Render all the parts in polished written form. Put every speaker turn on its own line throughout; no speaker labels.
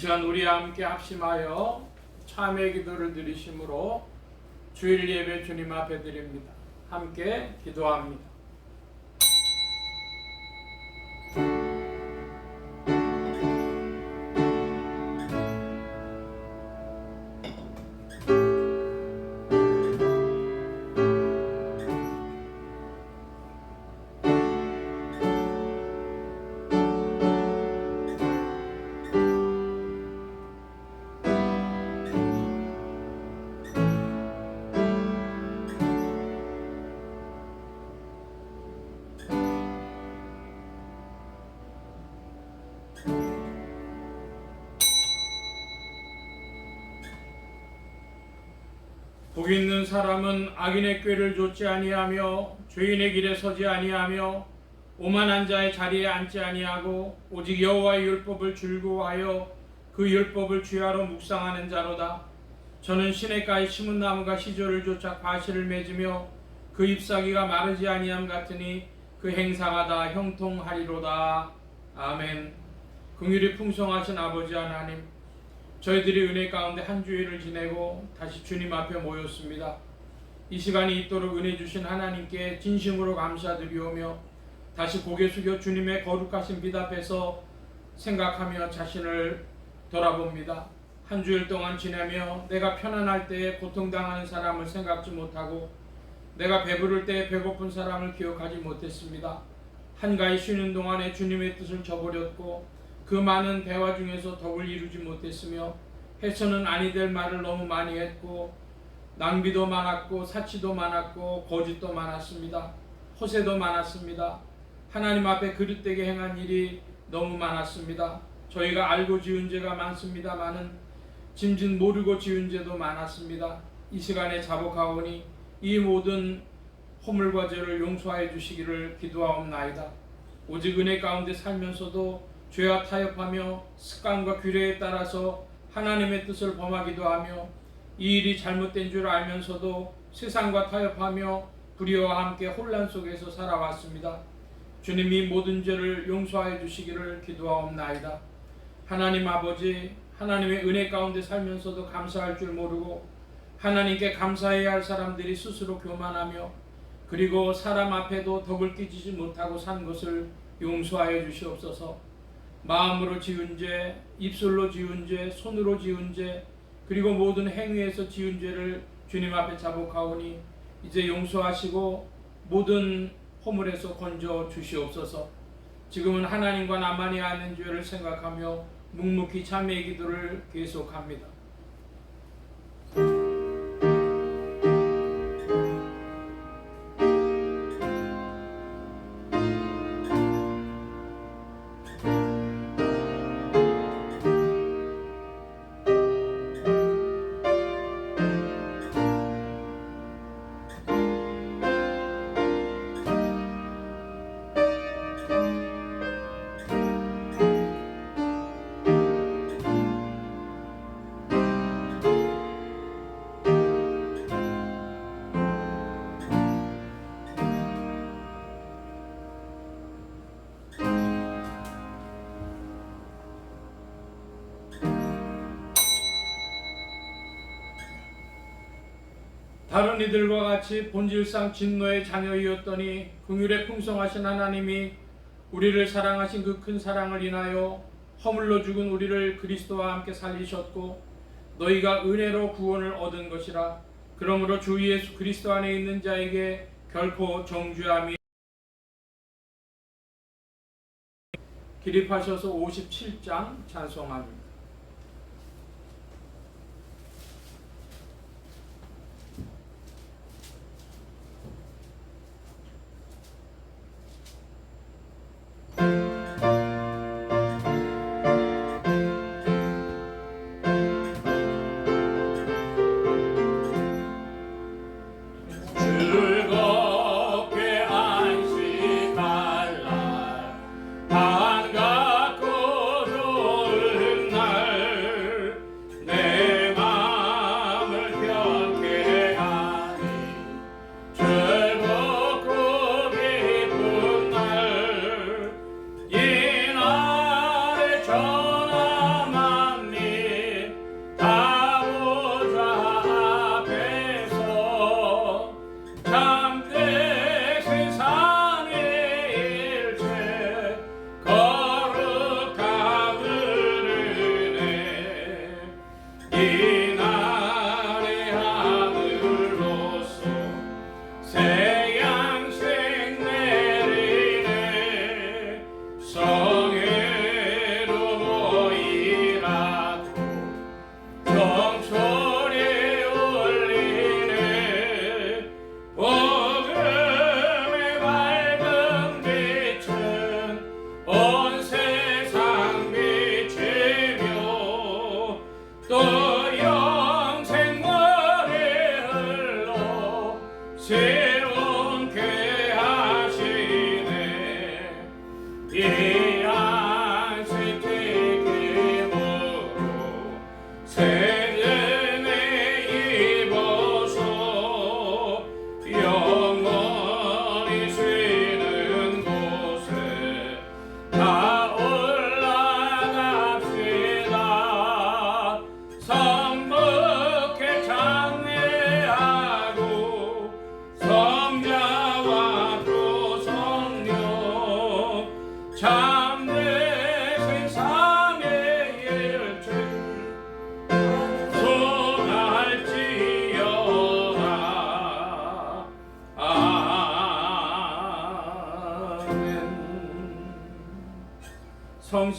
시간 우리 함께 합심하여 참회 기도를 드리심으로 주일 예배 주님 앞에 드립니다. 함께 기도합니다. 복 있는 사람은 악인의 꾀를 좇지 아니하며 죄인의 길에 서지 아니하며 오만한 자의 자리에 앉지 아니하고 오직 여호와의 율법을 즐거워하여 그 율법을 주야로 묵상하는 자로다. 저는 시냇가에 심은 나무가 시절을 쫓아 과실을 맺으며 그 잎사귀가 마르지 아니함 같으니 그 행사가 다 형통하리로다. 아멘. 긍휼이 풍성하신 아버지 하나님, 저희들이 은혜 가운데 한 주일을 지내고 다시 주님 앞에 모였습니다. 이 시간이 있도록 은혜 주신 하나님께 진심으로 감사드리오며 다시 고개 숙여 주님의 거룩하신 빛 앞에서 생각하며 자신을 돌아봅니다. 한 주일 동안 지내며 내가 편안할 때에 고통당하는 사람을 생각지 못하고 내가 배부를 때에 배고픈 사람을 기억하지 못했습니다. 한가히 쉬는 동안에 주님의 뜻을 저버렸고 그 많은 대화 중에서 덕을 이루지 못했으며 해서는 아니 될 말을 너무 많이 했고 낭비도 많았고 사치도 많았고 거짓도 많았습니다. 허세도 많았습니다. 하나님 앞에 그릇되게 행한 일이 너무 많았습니다. 저희가 알고 지은 죄가 많습니다마는 짐짓 모르고 지은 죄도 많았습니다. 이 시간에 자복하오니 이 모든 허물과 죄를 용서하여 주시기를 기도하옵나이다. 오직 은혜 가운데 살면서도 죄와 타협하며 습관과 규례에 따라서 하나님의 뜻을 범하기도 하며 이 일이 잘못된 줄 알면서도 세상과 타협하며 불의와 함께 혼란 속에서 살아왔습니다. 주님이 모든 죄를 용서하여 주시기를 기도하옵나이다. 하나님 아버지, 하나님의 은혜 가운데 살면서도 감사할 줄 모르고 하나님께 감사해야 할 사람들이 스스로 교만하며 그리고 사람 앞에도 덕을 끼치지 못하고 산 것을 용서하여 주시옵소서. 마음으로 지은 죄, 입술로 지은 죄, 손으로 지은 죄, 그리고 모든 행위에서 지은 죄를 주님 앞에 자복하오니 이제 용서하시고 모든 허물에서 건져 주시옵소서. 지금은 하나님과 나만이 아는 죄를 생각하며 묵묵히 참회의 기도를 계속합니다. 다른 이들과 같이 본질상 진노의 자녀이었더니 긍휼에 풍성하신 하나님이 우리를 사랑하신 그 큰 사랑을 인하여 허물로 죽은 우리를 그리스도와 함께 살리셨고 너희가 은혜로 구원을 얻은 것이라. 그러므로 주 예수 그리스도 안에 있는 자에게 결코 정죄함이 기립하셔서 57장 찬송합니다.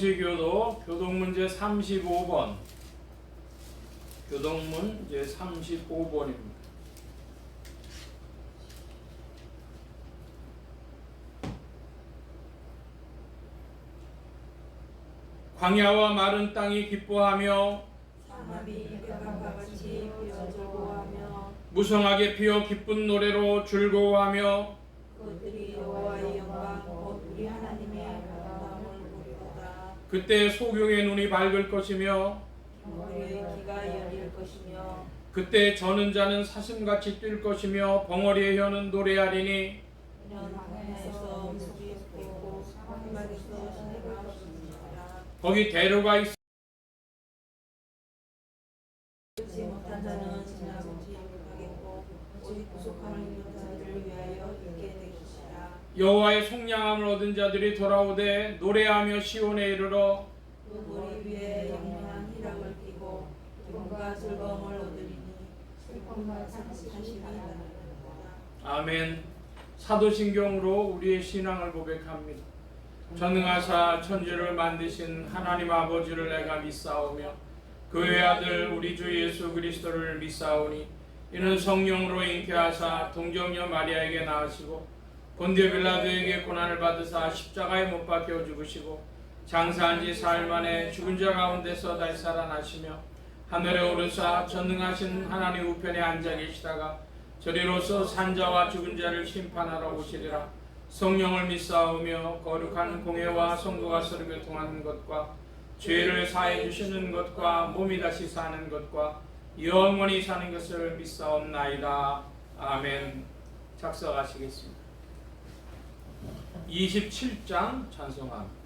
성시교도 교동문제 35번. 교동문제 35번입니다. 광야와 마른 땅이 기뻐하며
삼합이 벼감과 같이 피어 즐거워하며
무성하게 피어 기쁜 노래로 즐거워하며
그들이 여호와의 영광 곧 우리 하나님의 아름다움을 보리로다.
그때 소경의 눈이 밝을 것이며
우리의 귀가 열릴 것이며
그때 저는 자는 사슴같이 뛸 것이며 벙어리의 혀는 노래하리니
이런 방에서 음식이 있고 한박에서 시내가 없으니라.
거기 대로가 있어
듣지 못한 자는 지나치지 못하겠고 오직 구속함을 입은 자들을 위하여 있게 되시리라.
여호와의 속량함을 얻은 자들이 돌아오되 노래하며 시온에 이르러
그 머리 위에 영원한 희락을 띠고 기쁨과 즐거움을 얻으리니 슬픔과 상심이 나리로다.
아멘. 사도신경으로 우리의 신앙을 고백합니다. 전능하사 천지를 만드신 하나님 아버지를 내가 믿사오며 그 외아들 우리 주 예수 그리스도를 믿사오니 이는 성령으로 잉태하사 동정녀 마리아에게 낳으시고 본디오 빌라도에게 고난을 받으사 십자가에 못 박혀 죽으시고 장사한 지 사흘 만에 죽은 자 가운데서 다시 살아나시며 하늘에 오르사 전능하신 하나님 우편에 앉아 계시다가 저리로서 산자와 죽은 자를 심판하러 오시리라. 성령을 믿사오며 거룩한 공회와 성도가 서로 교통하는 것과 죄를 사해 주시는 것과 몸이 다시 사는 것과 영원히 사는 것을 믿사옵나이다. 아멘. 작성하시겠습니다. 27장 찬송합니다.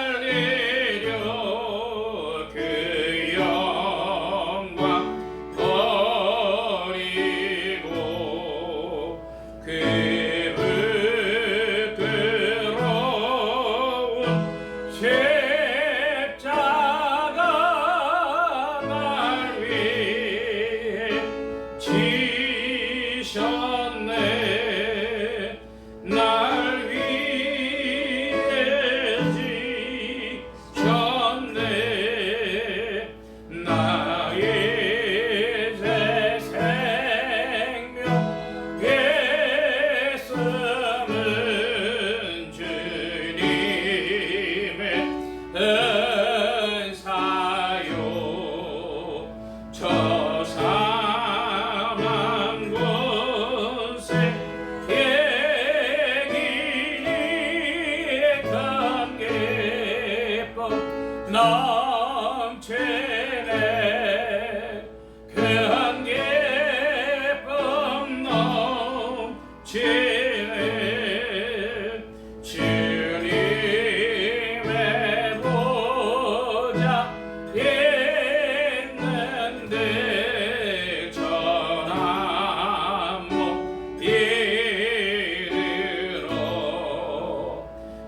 살리려 그 있는데 전함 못 이르러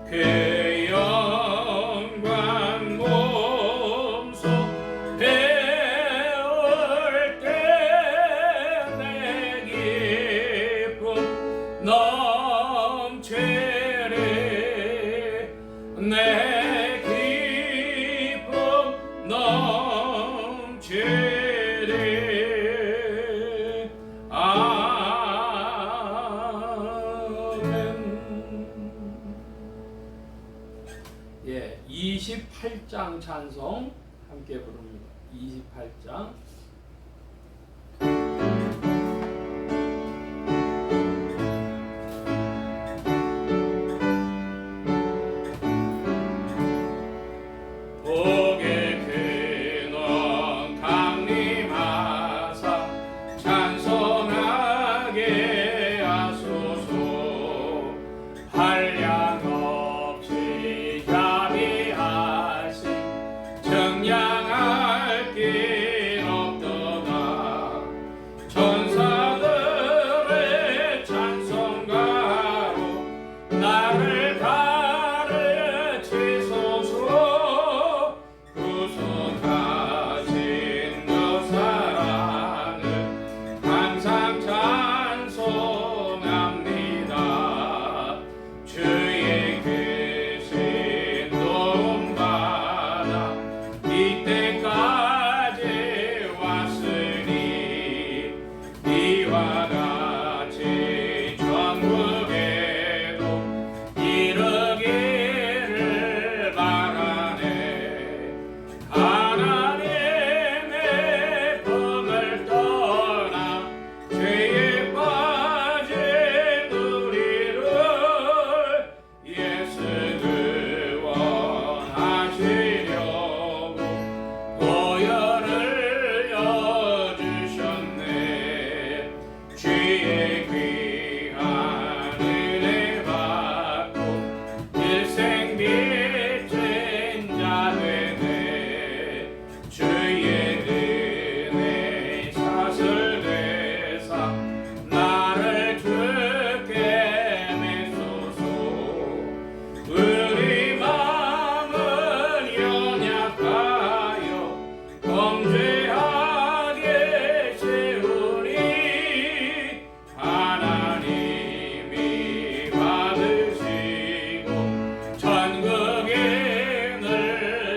그 영광 몸소 배울 때 내 기쁨 넘치리 내 기쁨 넘치리 아멘. 예, 28장 찬송 함께 부릅니다. 28장. 복의 근원 강림하사 찬송하게 하소서. 한량없이 자비하신 정량할 길 없도다. 천사들의 찬송가로 나를 가르치소서. 구속하신 그 사랑을 항상 찬송합니다. 주의 크신 도움받아 이때까지 왔으니 이와 같이 전국에도 이르기를 바라네. 하나님의 품을 떠나 죄에 빠진 우리를 예수 구원하시려고 보혈을 여주셨네. 주의 귀한 은혜 받고 일생 빚진 자 되네. 주의 은혜 사슬되사 나를 주께 메소서. 우리 마음은 연약하여 범죄하게 세우니 하나님이 받으시고 천국에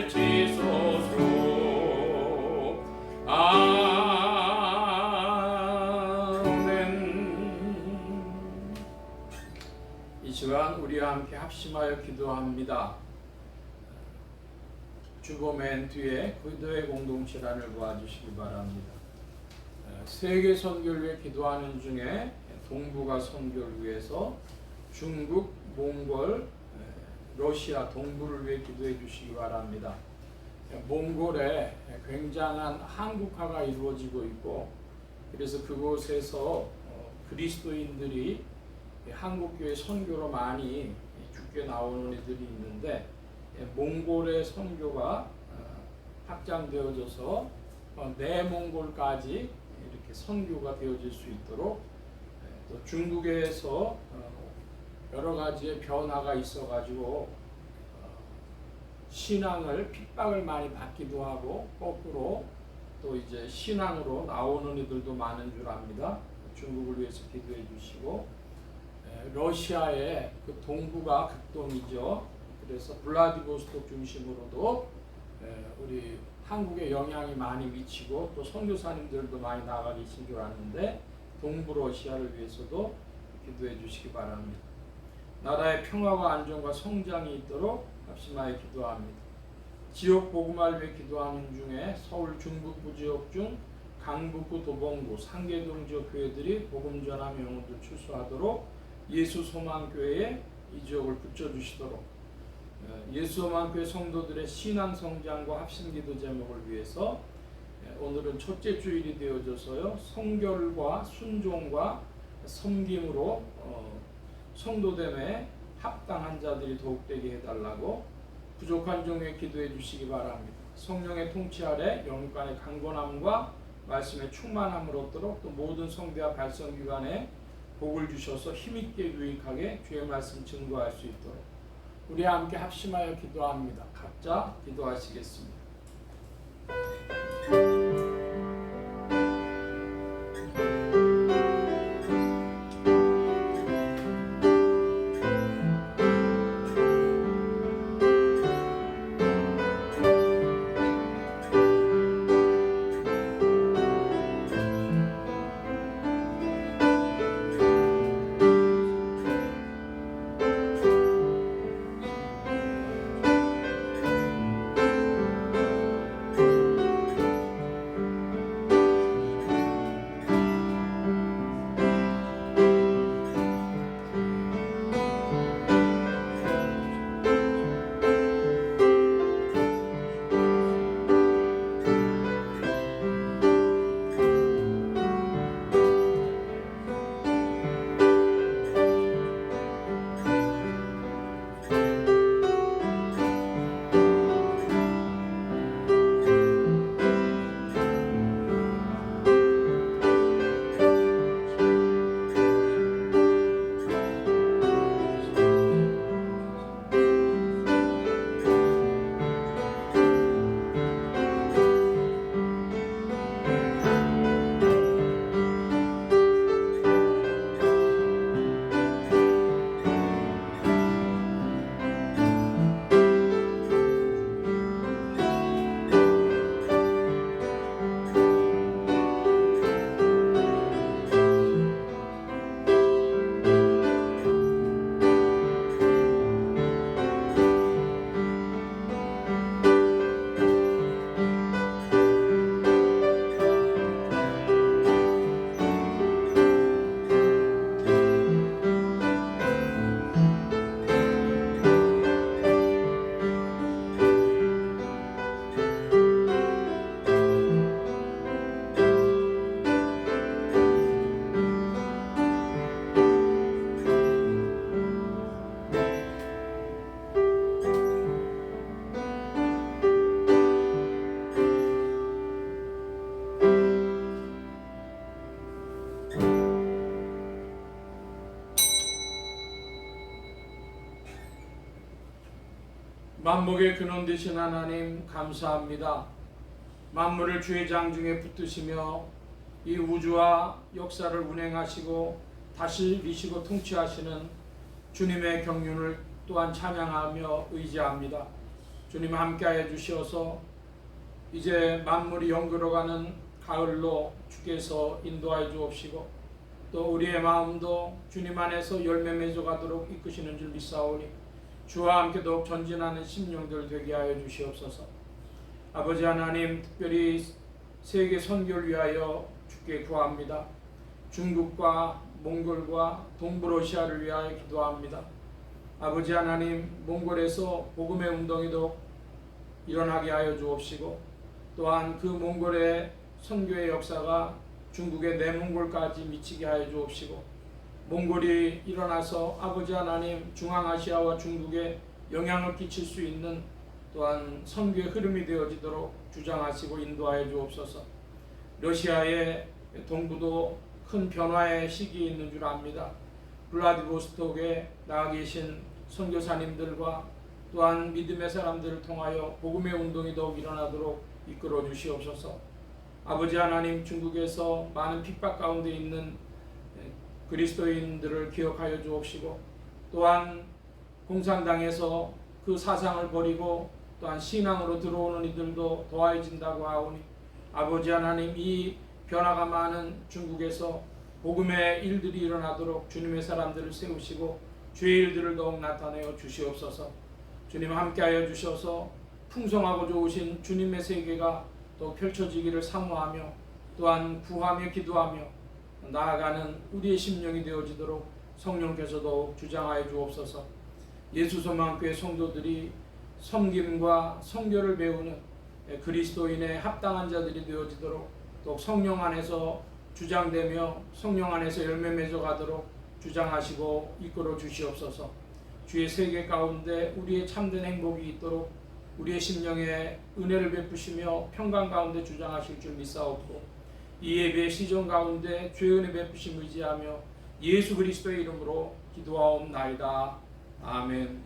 넣으시소서. 아멘. 이 시간 우리와 함께 합심하여 기도합니다. 주보 맨 뒤에 기도의 공동체란을 보아주시기 바랍니다. 세계 선교를 위해 기도하는 중에 동북아 선교를 위해서 중국, 몽골, 러시아 동부를 위해 기도해 주시기 바랍니다. 몽골에 굉장한 한국화가 이루어지고 있고, 그래서 그곳에서 그리스도인들이 한국교회 선교로 많이 주께 나오는 이들이 있는데, 몽골의 선교가 확장되어져서 내몽골까지 이렇게 선교가 되어질 수 있도록, 또 중국에서 여러 가지의 변화가 있어가지고 신앙을 핍박을 많이 받기도 하고, 거꾸로 또 이제 신앙으로 나오는 이들도 많은 줄 압니다. 중국을 위해서 기도해 주시고, 러시아의 그 동부가 극동이죠. 그래서 블라디보스톡 중심으로도 우리 한국에 영향이 많이 미치고, 또 선교사님들도 많이 나가 계신 줄 아는데, 동부 러시아를 위해서도 기도해 주시기 바랍니다. 나라의 평화와 안정과 성장이 있도록 합심하여 기도합니다. 지역 복음화를 위해 기도하는 중에 서울 중북부 지역 중 강북구, 도봉구, 상계동 지역 교회들이 복음 전함 영혼들 출소하도록 예수 소망교회에 이 지역을 붙여주시도록, 예수 소망교회 성도들의 신앙 성장과 합심기도 제목을 위해서 오늘은 첫째 주일이 되어져서요, 성결과 순종과 섬김으로 성도됨에 합당한 자들이 더욱 되게 해달라고 부족한 종에 기도해 주시기 바랍니다. 성령의 통치 아래 영육간의 강건함과 말씀의 충만함을 얻도록 또 모든 성대와 발성기관에 복을 주셔서 힘있게 유익하게 주의 말씀 증거할 수 있도록 우리 함께 합심하여 기도합니다. 각자 기도하시겠습니다. 만복의 근원 되신 하나님 감사합니다. 만물을 주의 장중에 붙드시며 이 우주와 역사를 운행하시고 다시 이시고 통치하시는 주님의 경륜을 또한 찬양하며 의지합니다. 주님 함께하여 주시어서 이제 만물이 영그러가는 가을로 주께서 인도하여 주옵시고 또 우리의 마음도 주님 안에서 열매 맺어가도록 이끄시는 줄 믿사오니 주와 함께 더욱 전진하는 심령들 되게 하여 주시옵소서. 아버지 하나님, 특별히 세계 선교를 위하여 주께 구합니다. 중국과 몽골과 동부러시아를 위하여 기도합니다. 아버지 하나님, 몽골에서 복음의 운동이 더욱 일어나게 하여 주옵시고 또한 그 몽골의 선교의 역사가 중국의 내몽골까지 미치게 하여 주옵시고 몽골이 일어나서 아버지 하나님 중앙아시아와 중국에 영향을 끼칠 수 있는 또한 선교의 흐름이 되어지도록 주장하시고 인도하여 주옵소서. 러시아의 동부도 큰 변화의 시기에 있는 줄 압니다. 블라디보스톡에 나가 계신 선교사님들과 또한 믿음의 사람들을 통하여 복음의 운동이 더욱 일어나도록 이끌어 주시옵소서. 아버지 하나님, 중국에서 많은 핍박 가운데 있는 그리스도인들을 기억하여 주옵시고 또한 공산당에서 그 사상을 버리고 또한 신앙으로 들어오는 이들도 더해진다고 하오니 아버지 하나님, 이 변화가 많은 중국에서 복음의 일들이 일어나도록 주님의 사람들을 세우시고 주의 일들을 더욱 나타내어 주시옵소서. 주님 함께하여 주셔서 풍성하고 좋으신 주님의 세계가 더 펼쳐지기를 사모하며 또한 구하며 기도하며 나아가는 우리의 심령이 되어지도록 성령께서 더욱 주장하여 주옵소서. 예수소망교회 성도들이 섬김과 선교를 배우는 그리스도인의 합당한 자들이 되어지도록 또 성령 안에서 주장되며 성령 안에서 열매 맺어가도록 주장하시고 이끌어 주시옵소서. 주의 세계 가운데 우리의 참된 행복이 있도록 우리의 심령에 은혜를 베푸시며 평강 가운데 주장하실 줄 믿사옵고 이 예배의 시정 가운데 주의 은혜 베푸심 의지하며 예수 그리스도의 이름으로 기도하옵나이다. 아멘.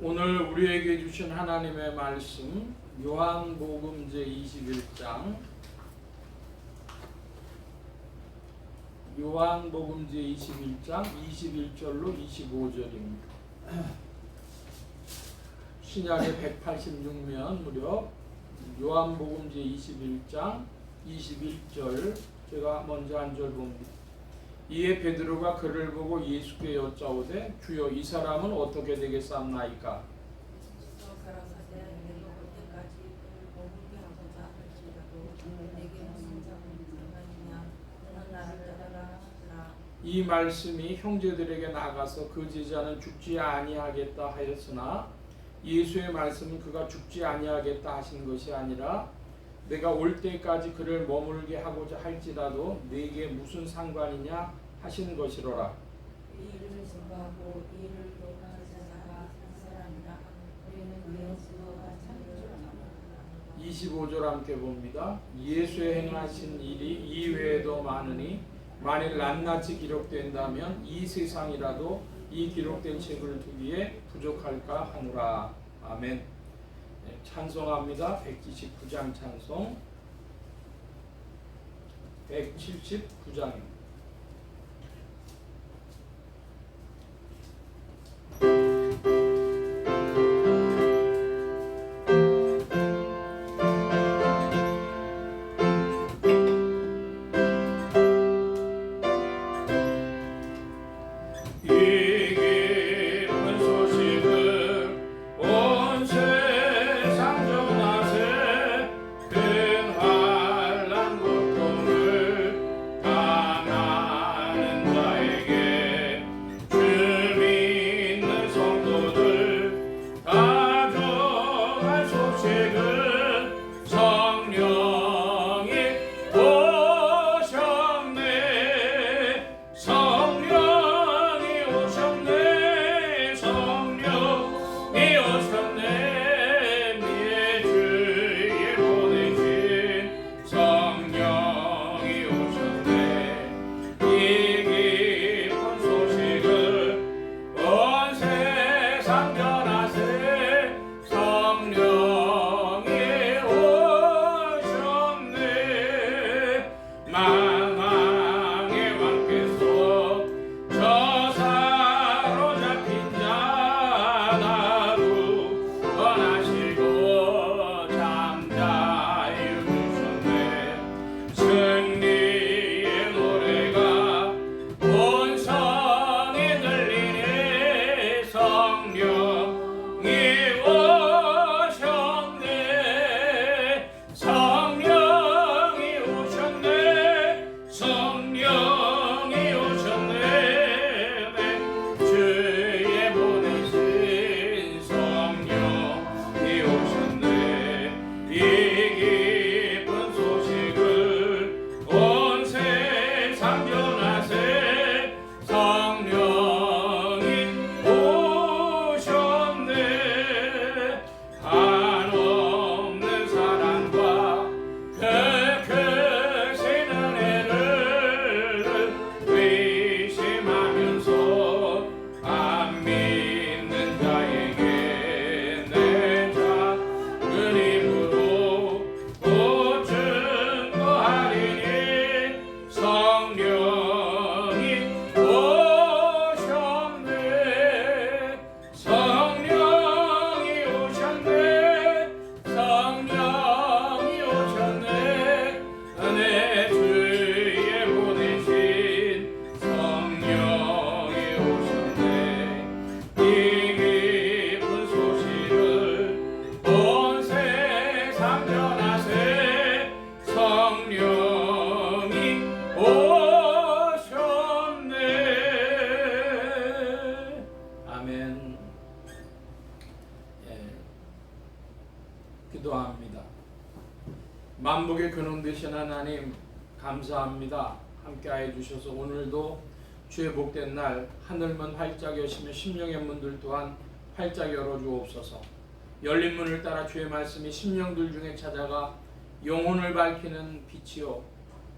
오늘 우리에게 주신 하나님의 말씀 요한복음 제21장 요한복음 제21장 21절로 25절입니다. 신약의 186면 무렵 요한복음 제21장 21절 제가 먼저 한 절 봅니다. 이에 베드로가 그를 보고 예수께 여짜오되 주여 이 사람은 어떻게 되겠사옵나이까? 이 말씀이 형제들에게 나가서 그 제자는 죽지 아니하겠다 하였으나 예수의 말씀은 그가 죽지 아니하겠다 하신 것이 아니라 내가 올 때까지 그를 머물게 하고자 할지라도 네게 무슨 상관이냐 하시는 것이로라.
이 일을 증거하고 이 일을 기록하는 제자가 한 사람이라 우리는 그의 증거가 참인 줄 압니다.
25절 함께 봅니다. 예수의 행하신 일이 이외에도 많으니 만일 낱낱이 기록된다면 이 세상이라도 이 기록된 책을 두기에 부족할까 하노라. 아멘. 찬송합니다. 179장 찬송 179장입니다.
큰 환난 고통을 다
참여하세 성령이 오셨네. 아멘. 기도합니다. 만복의 근원 되신 하나님 감사합니다. 함께하여 주셔서 오늘도 주의 복된 날 하늘문 활짝 여시며 심령의 문들 또한 활짝 열어주옵소서. 열린 문을 따라 주의 말씀이 심령들 중에 찾아가 영혼을 밝히는 빛이요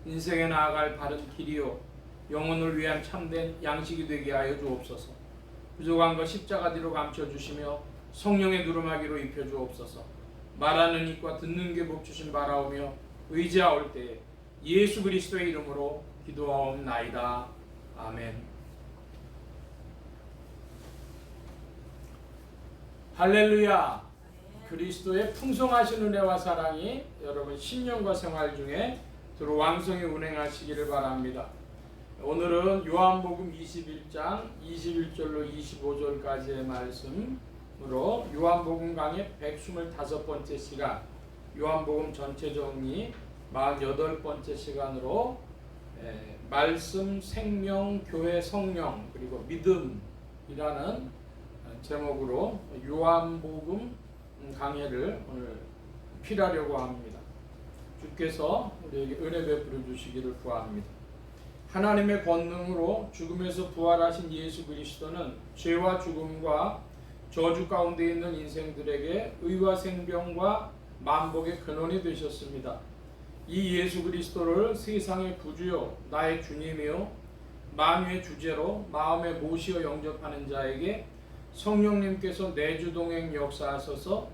인생에 나아갈 바른 길이요 영혼을 위한 참된 양식이 되게 하여 주옵소서. 부족한 것 십자가 뒤로 감춰주시며 성령의 두루마기로 입혀주옵소서. 말하는 입과 듣는 귀 복 주신 바라오며 의지하올 때에 예수 그리스도의 이름으로 기도하옵나이다. 아멘. 할렐루야. 그리스도의 풍성하신 은혜와 사랑이 여러분 신령과 생활 중에 두루 왕성히 운행하시기를 바랍니다. 오늘은 요한복음 21장 21절로 25절까지의 말씀으로 요한복음 강의 125번째 시간, 요한복음 전체 정리 48번째 시간으로 말씀, 생명, 교회, 성령, 그리고 믿음이라는 제목으로 요한복음 강해를 오늘 필하려고 합니다. 주께서 우리에게 은혜 베풀어 주시기를 구합니다. 하나님의 권능으로 죽음에서 부활하신 예수 그리스도는 죄와 죽음과 저주 가운데 있는 인생들에게 의와 생명과 만복의 근원이 되셨습니다. 이 예수 그리스도를 세상의 구주요 나의 주님이요 만유의 주제로 마음에 모시어 영접하는 자에게 성령님께서 내주동행 역사하셔서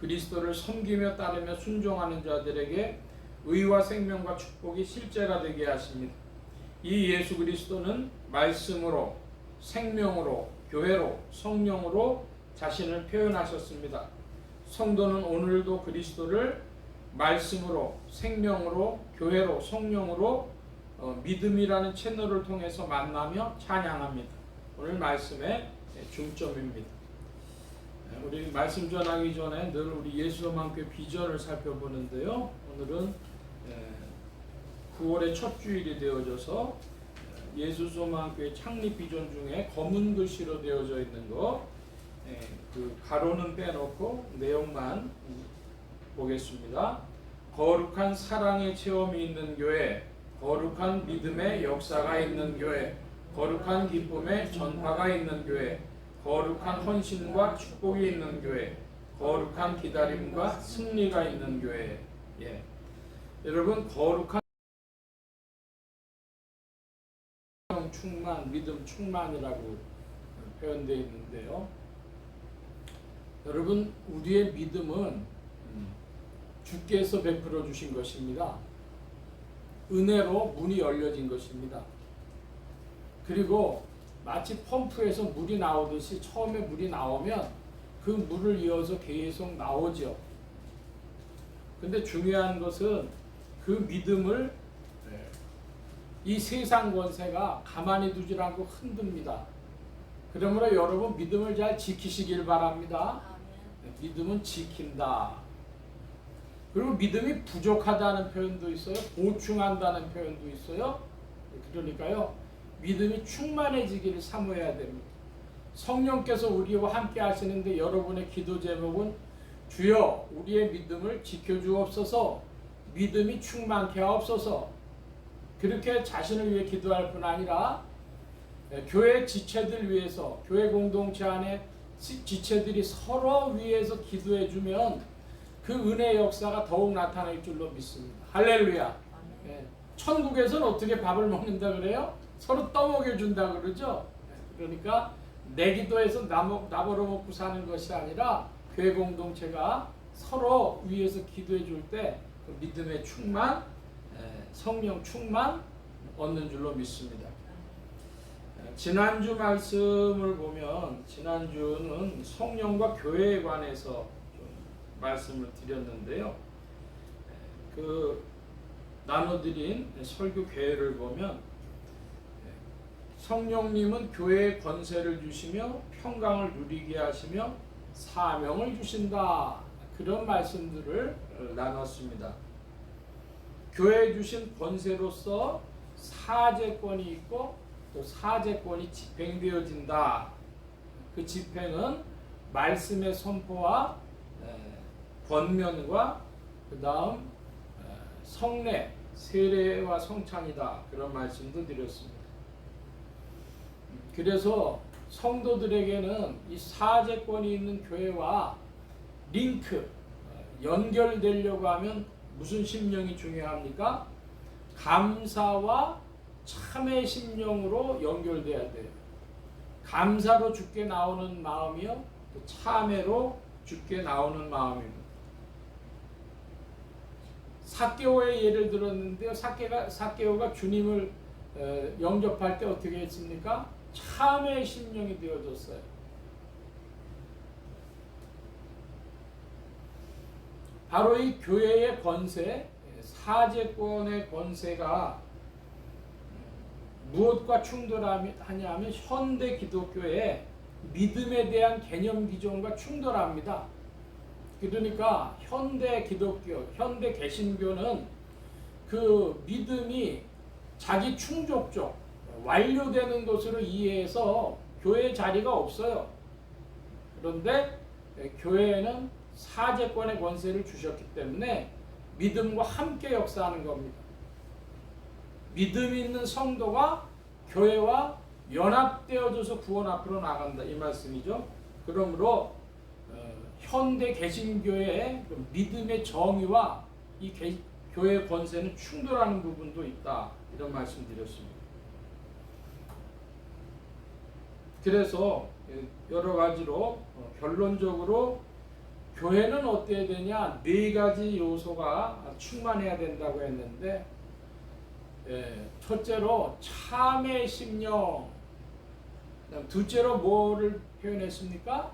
그리스도를 섬기며 따르며 순종하는 자들에게 의와 생명과 축복이 실제가 되게 하십니다. 이 예수 그리스도는 말씀으로, 생명으로, 교회로, 성령으로 자신을 표현하셨습니다. 성도는 오늘도 그리스도를 말씀으로, 생명으로, 교회로, 성령으로 믿음이라는 채널을 통해서 만나며 찬양합니다. 오늘 말씀의 중점입니다. 우리 말씀 전하기 전에 늘 우리 예수소망교회 비전을 살펴보는데요. 오늘은 9월의 첫 주일이 되어져서 예수소망교회 창립 비전 중에 검은 글씨로 되어져 있는 거, 그 가로는 빼놓고 내용만 보겠습니다. 거룩한 사랑의 체험이 있는 교회, 거룩한 믿음의 역사가 있는 교회, 거룩한 기쁨의 전파가 있는 교회, 거룩한 헌신과 축복이 있는 교회, 거룩한 기다림과 승리가 있는 교회. 여러분, 거룩한 충만, 믿음 충만이라고 표현되어 있는데요. 여러분, 우리의 믿음은 주께서 베풀어 주신 것입니다. 은혜로 문이 열려진 것입니다. 그리고 마치 펌프에서 물이 나오듯이 처음에 물이 나오면 그 물을 이어서 계속 나오죠. 근데 중요한 것은 그 믿음을 이 세상 권세가 가만히 두질 않고 흔듭니다. 그러므로 여러분 믿음을 잘 지키시길 바랍니다. 믿음은 지킨다. 그리고 믿음이 부족하다는 표현도 있어요. 보충한다는 표현도 있어요. 그러니까요, 믿음이 충만해지기를 사모해야 됩니다. 성령께서 우리와 함께 하시는데 여러분의 기도 제목은 주여 우리의 믿음을 지켜주옵소서, 믿음이 충만케 하옵소서. 그렇게 자신을 위해 기도할 뿐 아니라 교회 지체들 위해서, 교회 공동체 안에 지체들이 서로 위해서 기도해 주면 그 은혜의 역사가 더욱 나타날 줄로 믿습니다. 할렐루야. 천국에서는 어떻게 밥을 먹는다 그래요? 서로 떠먹여 준다 그러죠. 그러니까 내 기도에서 나 벌어먹고 사는 것이 아니라 교회 공동체가 서로 위해서 기도해 줄 때 그 믿음의 충만, 성령 충만 얻는 줄로 믿습니다. 지난주 말씀을 보면 지난주는 성령과 교회에 관해서 좀 말씀을 드렸는데요. 그 나눠드린 설교 계획을 보면 성령님은 교회에 권세를 주시며 평강을 누리게 하시며 사명을 주신다. 그런 말씀들을 나눴습니다. 교회에 주신 권세로서 사제권이 있고 또 사제권이 집행되어진다. 그 집행은 말씀의 선포와 권면과 그 다음 성례, 세례와 성찬이다. 그런 말씀도 드렸습니다. 그래서 성도들에게는 이 사제권이 있는 교회와 링크, 연결되려고 하면 무슨 심령이 중요합니까? 감사와 참회 심령으로 연결돼야 돼요. 감사로 주께 나오는 마음이요, 또 참회로 주께 나오는 마음입니다. 삭개오의 예를 들었는데요. 삭개오가 주님을 영접할 때 어떻게 했습니까? 참회의 심령이 되어졌어요. 바로 이 교회의 권세, 사제권의 권세가 무엇과 충돌하냐면 현대 기독교의 믿음에 대한 개념 기존과 충돌합니다. 그러니까 현대 기독교, 현대 개신교는 그 믿음이 자기 충족적, 완료되는 것으로 이해해서 교회 자리가 없어요. 그런데 교회에는 사제권의 권세를 주셨기 때문에 믿음과 함께 역사하는 겁니다. 믿음 있는 성도가 교회와 연합되어져서 구원 앞으로 나간다, 이 말씀이죠. 그러므로 현대 개신교의 믿음의 정의와 이 교회의 권세는 충돌하는 부분도 있다, 이런 말씀 드렸습니다. 그래서 여러 가지로 결론적으로 교회는 어때야 되냐, 4가지 요소가 충만해야 된다고 했는데, 첫째로 참회 심령, 둘째로 뭐를 표현했습니까?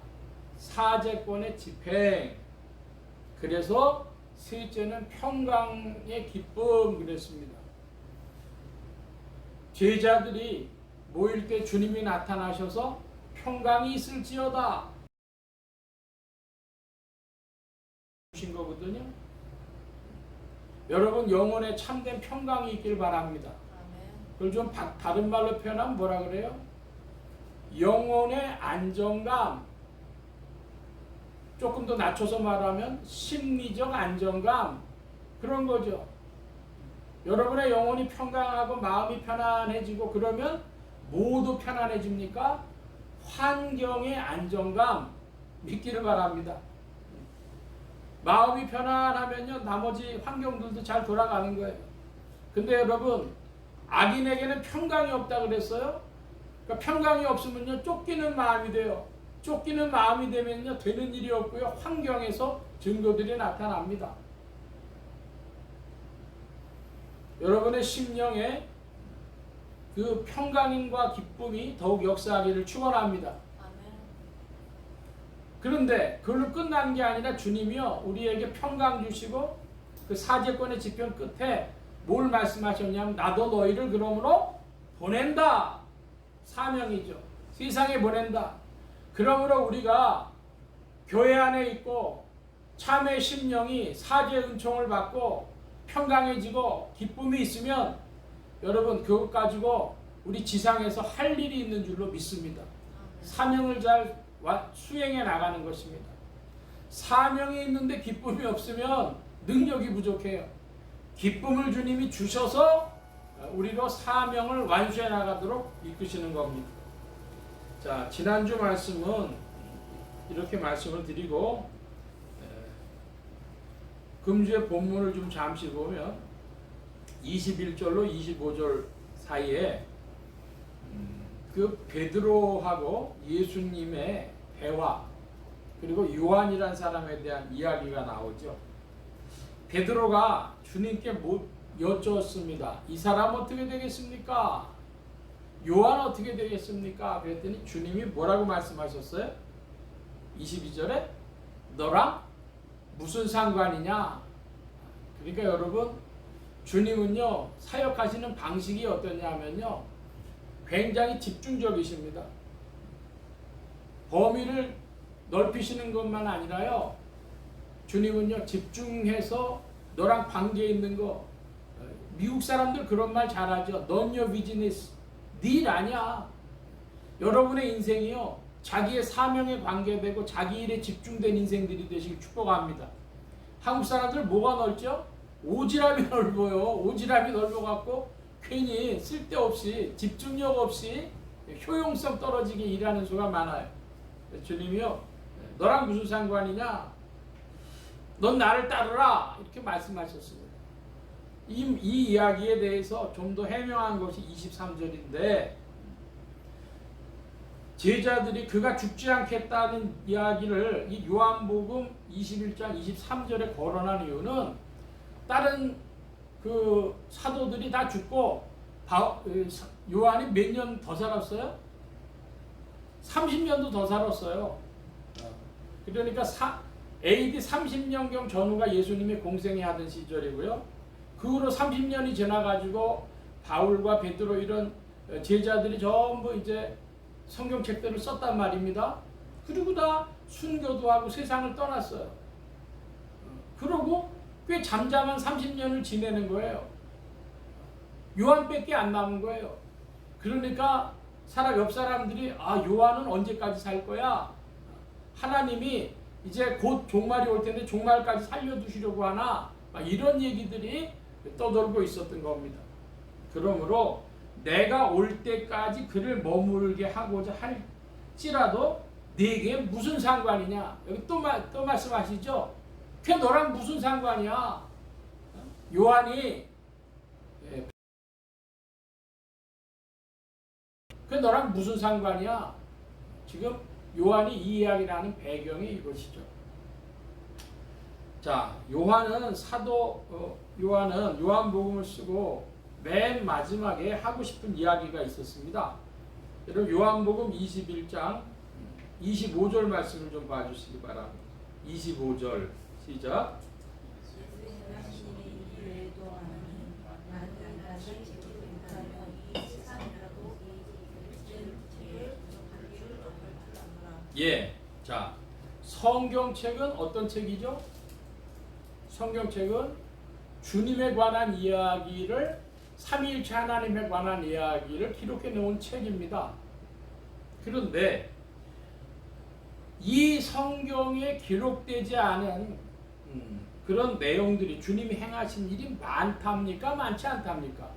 사제권의 집행, 그래서 셋째는 평강의 기쁨 그랬습니다. 제자들이 모일 때 주님이 나타나셔서 평강이 있을지어다 주신 거거든요. 여러분, 영혼에 참된 평강이 있길 바랍니다. 그걸 좀 다른 말로 표현하면 뭐라 그래요? 영혼의 안정감, 조금 더 낮춰서 말하면 심리적 안정감, 그런 거죠. 여러분의 영혼이 평강하고 마음이 편안해지고 그러면 모두 편안해집니까? 환경의 안정감 믿기를 바랍니다. 마음이 편안하면요, 나머지 환경들도 잘 돌아가는 거예요. 근데 여러분, 악인에게는 평강이 없다 그랬어요. 그러니까 평강이 없으면요, 쫓기는 마음이 돼요. 쫓기는 마음이 되면요, 되는 일이 없고요, 환경에서 증거들이 나타납니다. 여러분의 심령에 그 평강과 기쁨이 더욱 역사하기를 축원합니다. 그런데 그걸로 끝난 게 아니라 주님이요, 우리에게 평강 주시고 그 사제권의 집행 끝에 뭘 말씀하셨냐면, 나도 너희를 그러므로 보낸다. 사명이죠. 세상에 보낸다. 그러므로 우리가 교회 안에 있고 참회 심령이 사제 은총을 받고 평강해지고 기쁨이 있으면 여러분, 그것 가지고 우리 지상에서 할 일이 있는 줄로 믿습니다. 사명을 잘 수행해 나가는 것입니다. 사명이 있는데 기쁨이 없으면 능력이 부족해요. 기쁨을 주님이 주셔서 우리로 사명을 완수해 나가도록 이끄시는 겁니다. 자, 지난주 말씀은 이렇게 말씀을 드리고, 금주의 본문을 좀 잠시 보면 21절로 25절 사이에 그 베드로하고 예수님의 대화, 그리고 요한이라는 사람에 대한 이야기가 나오죠. 베드로가 주님께 여쭈었습니다. 이 사람 어떻게 되겠습니까? 요한 어떻게 되겠습니까? 그랬더니 주님이 뭐라고 말씀하셨어요? 22절에 너랑 무슨 상관이냐? 그러니까 여러분, 주님은요, 사역하시는 방식이 어떠냐면요, 굉장히 집중적이십니다. 범위를 넓히시는 것만 아니라요, 주님은요 집중해서 너랑 관계 있는 거, 미국 사람들 그런 말 잘하죠. None your business. 네 일 아니야. 여러분의 인생이요 자기의 사명에 관계되고 자기 일에 집중된 인생들이 되시길 축복합니다. 한국 사람들 뭐가 넓죠? 오지랖이 넓어요. 오지랖이 넓어갖고 괜히 쓸데없이 집중력 없이 효용성 떨어지게 일하는 수가 많아요. 주님이요 너랑 무슨 상관이냐? 넌 나를 따르라 이렇게 말씀하셨습니다. 이 이야기에 대해서 좀 더 해명한 것이 23절인데 제자들이 그가 죽지 않겠다는 이야기를 이 요한복음 21장 23절에 거론한 이유는 다른 그 사도들이 다 죽고 요한이 몇 년 더 살았어요? 30년도 더 살았어요. 그러니까 AD 30년경 전후가 예수님이 공생애 하던 시절이고요. 그 후로 30년이 지나가지고 바울과 베드로 이런 제자들이 전부 이제 성경책들을 썼단 말입니다. 그리고 다 순교도 하고 세상을 떠났어요. 그러고 꽤 잠잠한 30년을 지내는 거예요. 요한밖에 안 남은 거예요. 그러니까 옆 사람들이 요한은 언제까지 살 거야? 하나님이 이제 곧 종말이 올 텐데 종말까지 살려두시려고 하나? 이런 얘기들이 떠돌고 있었던 겁니다. 그러므로 내가 올 때까지 그를 머물게 하고자 할지라도 네게 무슨 상관이냐? 여기 또 말씀하시죠? 그게 너랑 무슨 상관이야? 요한이 그게 너랑 무슨 상관이야? 지금 요한이 이 이야기를 하는 배경이 이것이죠. 자, 요한은 요한복음을 쓰고 맨 마지막에 하고 싶은 이야기가 있었습니다. 여러분 요한복음 21장 25절 말씀을 좀 봐주시기 바랍니다. 25절 시작. 예, 자 성경책은 어떤 책이죠? 성경책은 주님에 관한 이야기를 삼위일체 하나님에 관한 이야기를 기록해 놓은 책입니다. 그런데 이 성경에 기록되지 않은 그런 내용들이 주님이 행하신 일이 많답니까? 많지 않답니까?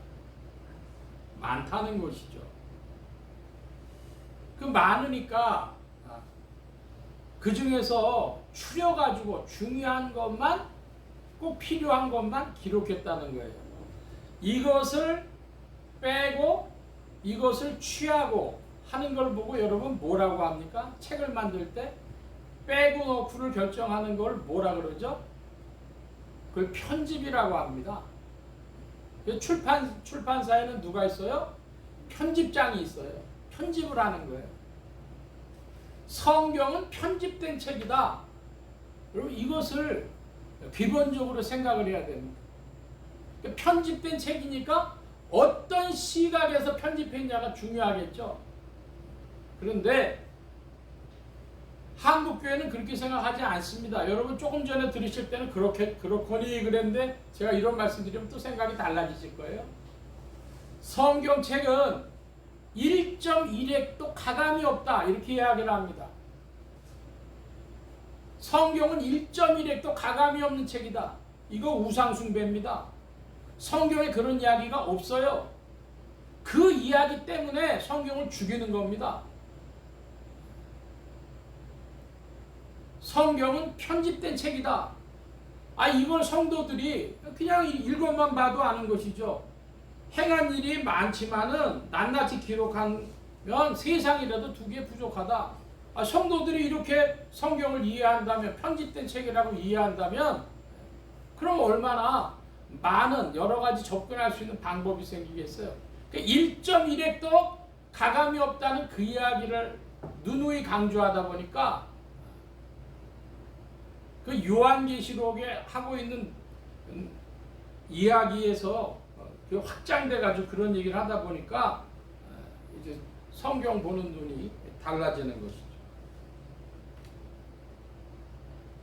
많다는 것이죠. 그 많으니까 그 중에서 추려가지고 중요한 것만 꼭 필요한 것만 기록했다는 거예요. 이것을 빼고 이것을 취하고 하는 걸 보고 여러분 뭐라고 합니까? 책을 만들 때 빼고 넣고를 결정하는 걸 뭐라 그러죠? 그걸 편집이라고 합니다. 출판사에는 누가 있어요? 편집장이 있어요. 편집을 하는 거예요. 성경은 편집된 책이다. 여러분 이것을 기본적으로 생각을 해야 됩니다. 편집된 책이니까 어떤 시각에서 편집했냐가 중요하겠죠. 그런데 한국교회는 그렇게 생각하지 않습니다. 여러분 조금 전에 들으실 때는 그렇거니 그랬는데 제가 이런 말씀 드리면 또 생각이 달라지실 거예요. 성경책은 1.1획도 가감이 없다 이렇게 이야기를 합니다. 성경은 1.1획도 가감이 없는 책이다. 이거 우상숭배입니다. 성경에 그런 이야기가 없어요. 그 이야기 때문에 성경을 죽이는 겁니다. 성경은 편집된 책이다. 이걸 성도들이 그냥 읽어만 봐도 아는 것이죠. 행한 일이 많지만은 낱낱이 기록하면 세상이라도 두 개 부족하다. 성도들이 이렇게 성경을 이해한다면, 편집된 책이라고 이해한다면, 그럼 얼마나 많은 여러 가지 접근할 수 있는 방법이 생기겠어요. 1.1획도 가감이 없다는 그 이야기를 누누이 강조하다 보니까 그 요한계시록에 하고 있는 이야기에서 확장돼 가지고 그런 얘기를 하다 보니까 이제 성경 보는 눈이 달라지는 것이죠.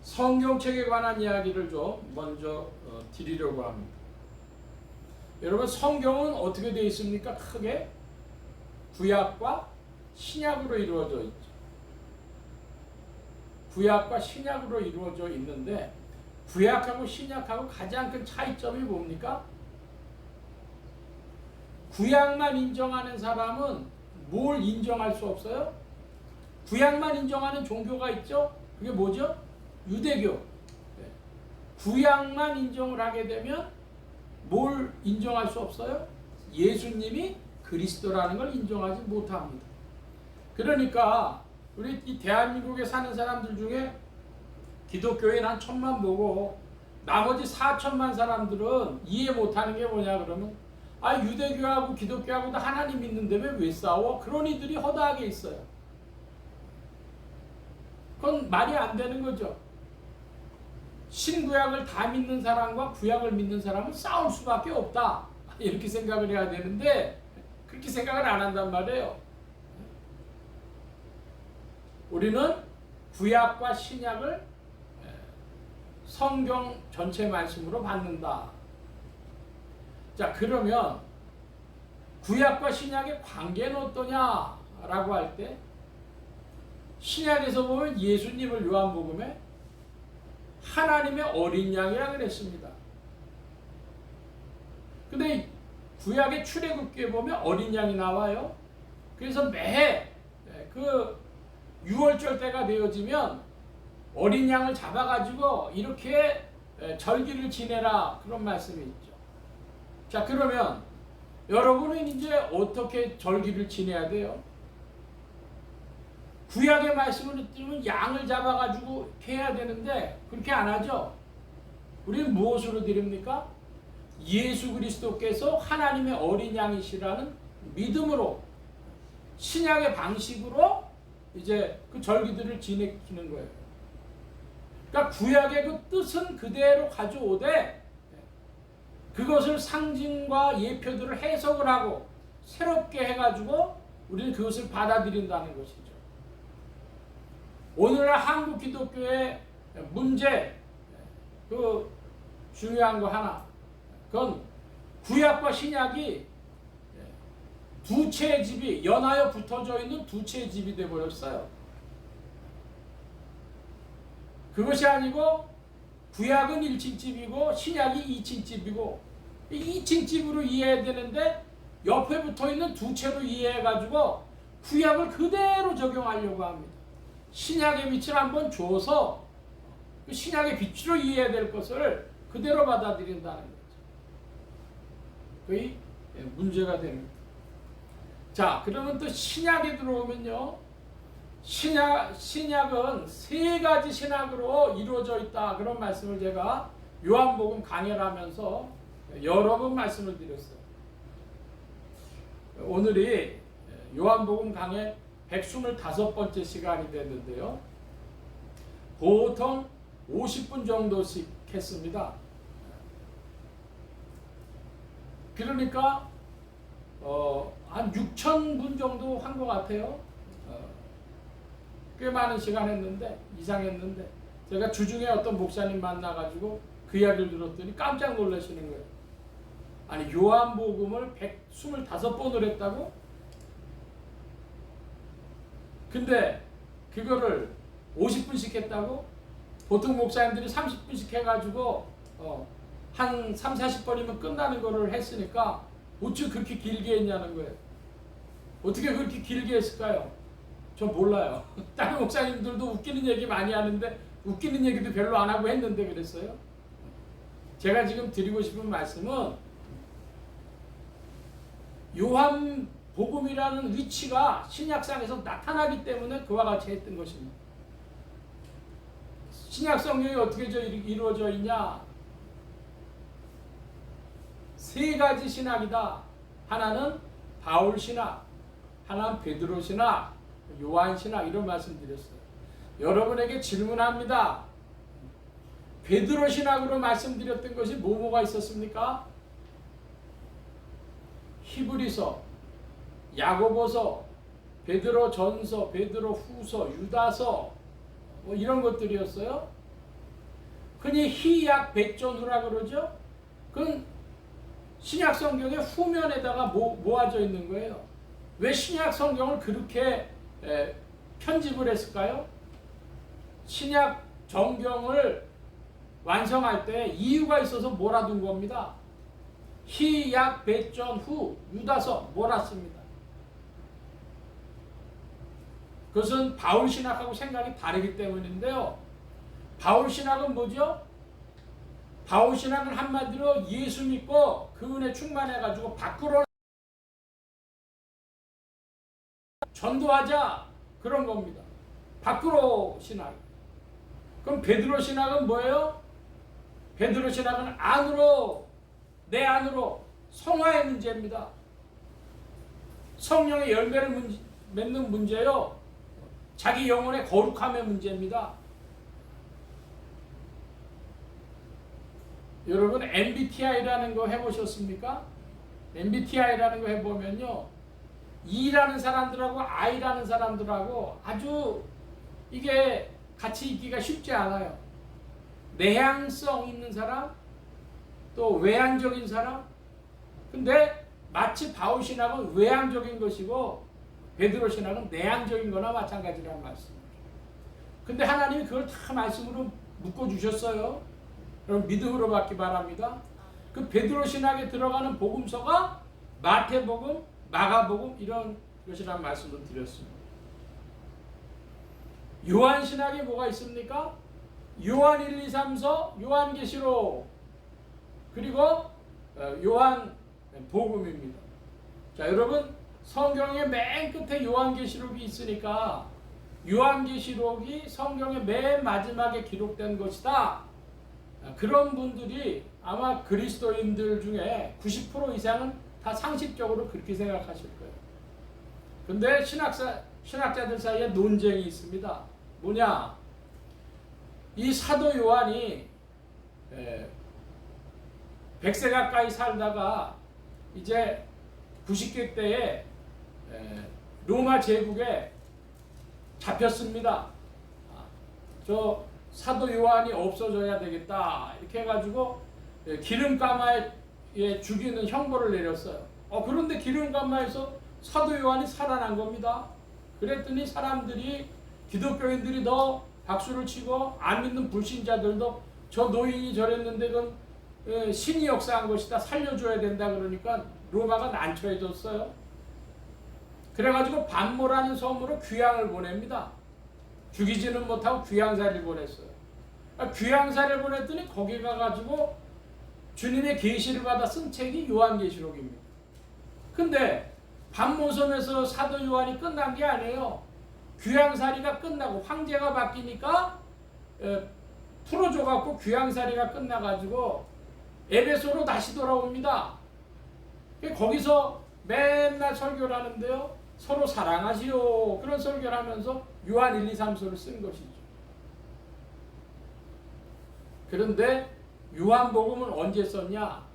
성경책에 관한 이야기를 좀 먼저 드리려고 합니다. 여러분, 성경은 어떻게 되어 있습니까? 크게 구약과 신약으로 이루어져 있죠. 구약과 신약으로 이루어져 있는데, 구약하고 신약하고 가장 큰 차이점이 뭡니까? 구약만 인정하는 사람은 뭘 인정할 수 없어요? 구약만 인정하는 종교가 있죠? 그게 뭐죠? 유대교. 구약만 인정을 하게 되면 뭘 인정할 수 없어요? 예수님이 그리스도라는 걸 인정하지 못합니다. 그러니까 우리 이 대한민국에 사는 사람들 중에 기독교인 한 1,000만 보고 나머지 4천만 사람들은 이해 못하는 게 뭐냐 그러면, 유대교하고 기독교하고도 하나님 믿는데 왜 싸워? 그런 이들이 허다하게 있어요. 그건 말이 안 되는 거죠. 신구약을 다 믿는 사람과 구약을 믿는 사람은 싸울 수밖에 없다, 이렇게 생각을 해야 되는데 그렇게 생각을 안 한단 말이에요. 우리는 구약과 신약을 성경 전체 말씀으로 받는다. 자, 그러면 구약과 신약의 관계는 어떠냐라고 할 때, 신약에서 보면 예수님을 요한복음에 하나님의 어린 양이라 그랬습니다. 근데 구약의 출애굽기에 보면 어린 양이 나와요. 그래서 매해 그 6월절 때가 되어지면 어린 양을 잡아가지고 이렇게 절기를 지내라, 그런 말씀이 있죠. 자, 그러면 여러분은 이제 어떻게 절기를 지내야 돼요? 구약의 말씀을 들으면 양을 잡아가지고 해야 되는데 그렇게 안 하죠. 우리는 무엇으로 드립니까? 예수 그리스도께서 하나님의 어린 양이시라는 믿음으로, 신약의 방식으로 이제 그 절기들을 지내는 거예요. 그러니까 구약의 그 뜻은 그대로 가져오되 그것을 상징과 예표들을 해석을 하고 새롭게 해가지고 우리는 그것을 받아들인다는 것이죠. 오늘날 한국 기독교의 문제, 그 중요한 거 하나, 그건 구약과 신약이 두 채의 집이 연하여 붙어져 있는 두 채의 집이 되어버렸어요. 그것이 아니고 구약은 1층 집이고 신약이 2층 집이고, 2층 집으로 이해해야 되는데 옆에 붙어있는 두 채로 이해해가지고 구약을 그대로 적용하려고 합니다. 신약의 빛을 한번 줘서 그 신약의 빛으로 이해해야 될 것을 그대로 받아들인다는 거죠. 그게 문제가 됩니다. 자, 그러면 또 신약에 들어오면요, 신약은 세 가지 신학으로 이루어져 있다, 그런 말씀을 제가 요한복음 강해를 하면서 여러 번 말씀을 드렸어요. 오늘이 요한복음 강해 125번째 시간이 됐는데요, 보통 50분 정도씩 했습니다. 그러니까 한 6,000분 정도 한 것 같아요. 꽤 많은 시간 했는데, 이상했는데, 제가 주중에 어떤 목사님 만나가지고 그 이야기를 들었더니 깜짝 놀라시는 거예요. 아니, 요한복음을 125번을 했다고? 근데 그거를 50분씩 했다고? 보통 목사님들이 30분씩 해가지고 한 3, 40번이면 끝나는 거를 했으니까 어떻게 그렇게 길게 했냐는 거예요. 어떻게 그렇게 길게 했을까요? 저 몰라요. 다른 목사님들도 웃기는 얘기 많이 하는데 웃기는 얘기도 별로 안 하고 했는데 그랬어요. 제가 지금 드리고 싶은 말씀은 요한복음이라는 위치가 신약성에서 나타나기 때문에 그와 같이 했던 것입니다. 신약 성경이 어떻게 이루어져 있냐? 세 가지 신학이다. 하나는 바울 신학, 하나는 베드로 신학, 요한 신학, 이런 말씀 드렸어요. 여러분에게 질문합니다. 베드로 신학으로 말씀드렸던 것이 뭐가 있었습니까? 히브리서, 야고보서, 베드로 전서, 베드로 후서, 유다서, 뭐 이런 것들이었어요. 흔히 희약 백전후라 그러죠. 그건 신약 성경의 후면에다가 모아져 있는 거예요. 왜 신약 성경을 그렇게 편집을 했을까요? 신약 정경을 완성할 때 이유가 있어서 몰아둔 겁니다. 희약 백전후 유다서 몰았습니다. 그것은 바울 신학하고 생각이 다르기 때문인데요. 바울 신학은 뭐죠? 바울 신학은 한마디로 예수 믿고 그 은혜 충만해가지고 밖으로 전도하자 그런 겁니다. 밖으로 신학. 그럼 베드로 신학은 뭐예요? 베드로 신학은 안으로, 내 안으로 성화의 문제입니다. 성령의 열매를 맺는 문제요. 자기 영혼의 거룩함의 문제입니다. 여러분 MBTI라는 거 해보셨습니까? MBTI라는 거 해보면요, E라는 사람들하고 I라는 사람들하고 아주 이게 같이 있기가 쉽지 않아요. 내향성 있는 사람, 또 외향적인 사람. 근데 마치 바울 신학은 외향적인 것이고 베드로 신학은 내향적인 거나 마찬가지라는 말씀이에요. 근데 하나님이 그걸 다 말씀으로 묶어주셨어요. 여러분 믿음으로 받기 바랍니다. 그 베드로 신학에 들어가는 복음서가 마태복음, 마가복음 이런 것이라는 말씀을 드렸습니다. 요한 신학에 뭐가 있습니까? 요한 1, 2, 3서, 요한계시록, 그리고 요한 복음입니다. 자, 여러분 성경의 맨 끝에 요한계시록이 있으니까 요한계시록이 성경의 맨 마지막에 기록된 것이다. 그런 분들이 아마 그리스도인들 중에 90% 이상은 다 상식적으로 그렇게 생각하실 거예요. 근데 신학자들 사이에 논쟁이 있습니다. 뭐냐? 이 사도 요한이 100세 가까이 살다가 이제 90개 때에 로마 제국에 잡혔습니다. 저 사도 요한이 없어져야 되겠다 이렇게 해가지고 기름가마에 죽이는 형벌을 내렸어요. 그런데 기름가마에서 사도 요한이 살아난 겁니다. 그랬더니 사람들이, 기독교인들이 더 박수를 치고 안 믿는 불신자들도 저 노인이 저랬는데 그건 신이 역사한 것이다, 살려줘야 된다 그러니까 로마가 난처해졌어요. 그래가지고 반모라는 섬으로 귀양을 보냅니다. 죽이지는 못하고 귀양사를 보냈어요. 귀양사를 보냈더니 거기 가가지고 주님의 계시를 받아 쓴 책이 요한계시록입니다. 근데 반모섬에서 사도 요한이 끝난 게 아니에요. 귀양살이가 끝나고 황제가 바뀌니까 풀어줘갖고 귀양살이가 끝나가지고 에베소로 다시 돌아옵니다. 거기서 맨날 설교를 하는데요, 서로 사랑하시오 그런 설교를 하면서 요한 1, 2, 3서를 쓴 것이죠. 그런데 요한복음은 언제 썼냐?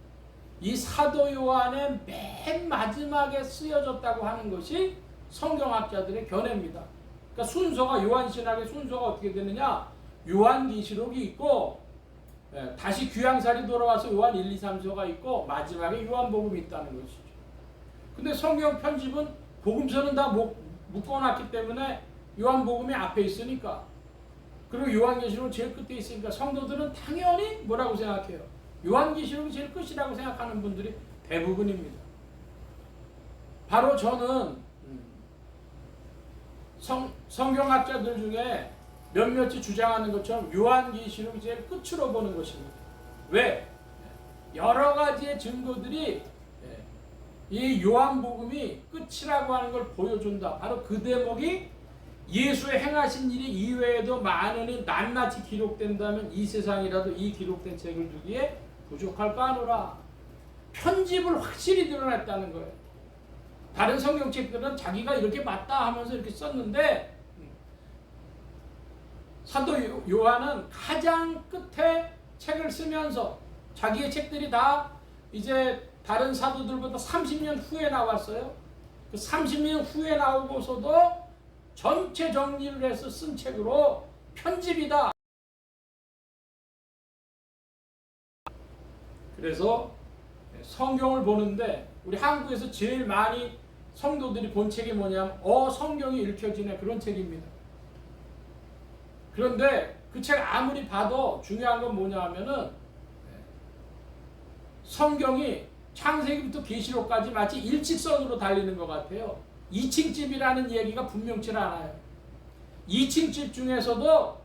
이 사도 요한의 맨 마지막에 쓰여졌다고 하는 것이 성경학자들의 견해입니다. 그러니까 순서가, 요한신학의 순서가 어떻게 되느냐? 요한계시록이 있고 다시 귀양살이 돌아와서 요한 1, 2, 3서가 있고 마지막에 요한복음이 있다는 것이죠. 근데 성경 편집은 복음서는 다 묶어놨기 때문에 요한복음이 앞에 있으니까, 그리고 요한계시록은 제일 끝에 있으니까 성도들은 당연히 뭐라고 생각해요? 요한계시록이 제일 끝이라고 생각하는 분들이 대부분입니다. 바로 저는 성경학자들 중에 몇몇이 주장하는 것처럼 요한계시록이 제일 끝으로 보는 것입니다. 왜? 여러 가지의 증거들이 이 요한복음이 끝이라고 하는 걸 보여준다. 바로 그 대목이 예수의 행하신 일이 이외에도 많으니 낱낱이 기록된다면 이 세상이라도 이 기록된 책을 두기에 부족할까 하노라. 편집을 확실히 드러냈다는 거예요. 다른 성경책들은 자기가 이렇게 맞다 하면서 이렇게 썼는데 사도 요한은 가장 끝에 책을 쓰면서, 자기의 책들이 다 이제 다른 사도들보다 30년 후에 나왔어요. 그 30년 후에 나오고서도 전체 정리를 해서 쓴 책으로 편집이다. 그래서 성경을 보는데 우리 한국에서 제일 많이 성도들이 본 책이 뭐냐면 성경이 읽혀지네, 그런 책입니다. 그런데 그 책 아무리 봐도 중요한 건 뭐냐 하면은 성경이 창세기부터 계시록까지 마치 일직선으로 달리는 것 같아요. 2층 집이라는 얘기가 분명치 않아요. 2층 집 중에서도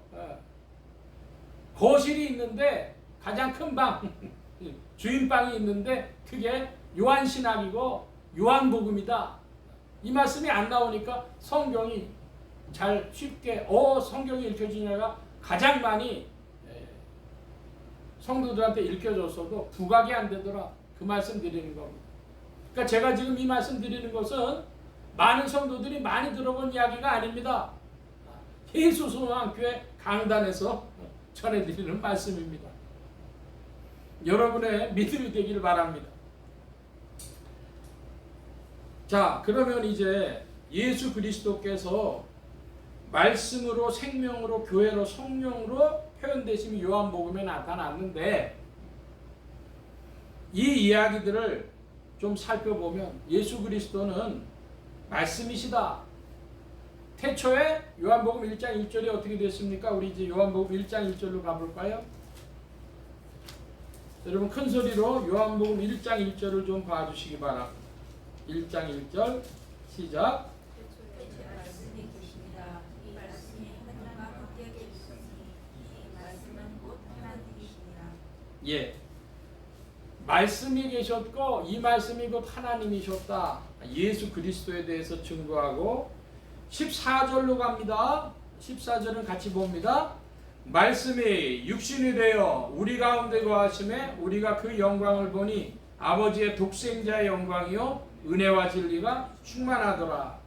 거실이 있는데 가장 큰 방, 주인방이 있는데 그게 요한신학이고 요한복음이다. 이 말씀이 안 나오니까 성경이 잘 쉽게 성경이 읽혀지냐가 가장 많이 성도들한테 읽혀졌어도 부각이 안 되더라. 그 말씀 드리는 겁니다. 그러니까 제가 지금 이 말씀 드리는 것은 많은 성도들이 많이 들어본 이야기가 아닙니다. 예수소망교회 강단에서 전해드리는 말씀입니다. 여러분의 믿음이 되기를 바랍니다. 자, 그러면 이제 예수 그리스도께서 말씀으로 생명으로 교회로 성령으로 표현되심이 요한복음에 나타났는데 이 이야기들을 좀 살펴보면 예수 그리스도는 말씀이시다. 태초에 요한복음 1장 1절이 어떻게 됐습니까? 우리 이제 요한복음 1장 1절로 가볼까요? 여러분 큰 소리로 요한복음 1장 1절을 좀 봐주시기 바랍니다. 1장 1절 시작.
말씀이 계십니다. 이 말씀이 하나님과 함께 계시니 이 말씀은 곧 하나님이시니라.
예, 말씀이 계셨고 이 말씀이 곧 하나님이셨다. 예수 그리스도에 대해서 증거하고 14절로 갑니다. 14절은 같이 봅니다. 말씀이 육신이 되어 우리 가운데 거하심에 우리가 그 영광을 보니 아버지의 독생자의 영광이요 은혜와 진리가 충만하더라.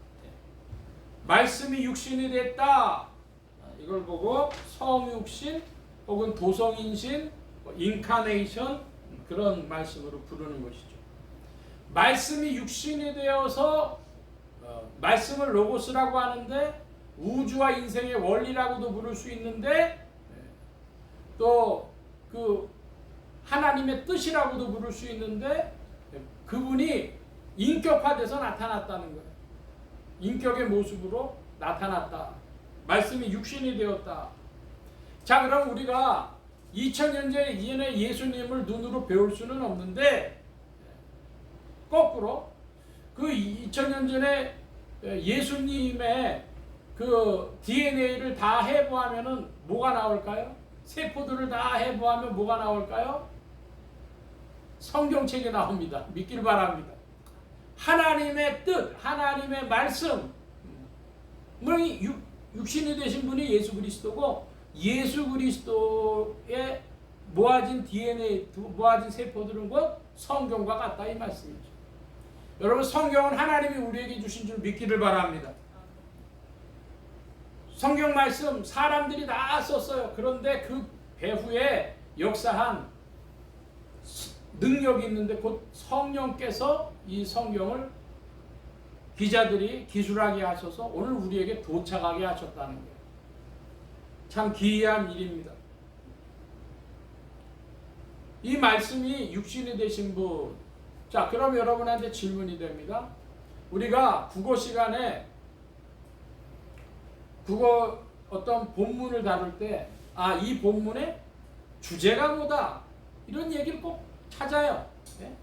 말씀이 육신이 됐다. 이걸 보고 성육신 혹은 도성인신, 인카네이션 그런 말씀으로 부르는 것이죠. 말씀이 육신이 되어서 말씀을 로고스라고 하는데 우주와 인생의 원리라고도 부를 수 있는데 또 그 하나님의 뜻이라고도 부를 수 있는데 그분이 인격화돼서 나타났다는 거예요. 인격의 모습으로 나타났다. 말씀이 육신이 되었다. 자, 그럼 우리가 2000년 전에 예수님을 눈으로 배울 수는 없는데 거꾸로 그 2000년 전에 예수님의 그 DNA를 다 해부하면은 뭐가 나올까요? 세포들을 다 해부하면 뭐가 나올까요? 성경책에 나옵니다. 믿기를 바랍니다. 하나님의 뜻, 하나님의 말씀, 육신이 되신 분이 예수 그리스도고 예수 그리스도의 모아진 DNA, 모아진 세포들은 곧 성경과 같다 이 말씀이죠. 여러분 성경은 하나님이 우리에게 주신 줄 믿기를 바랍니다. 성경 말씀 사람들이 다 썼어요. 그런데 그 배후에 역사한 능력이 있는데 곧 성령께서 이 성경을 기자들이 기술하게 하셔서 오늘 우리에게 도착하게 하셨다는 거예요. 참 기이한 일입니다. 이 말씀이 육신이 되신 분. 자, 그럼 여러분한테 질문이 됩니다. 우리가 국어 시간에 국어 어떤 본문을 다룰 때 이 본문의 주제가 뭐다 이런 얘기를 꼭 찾아요. 네?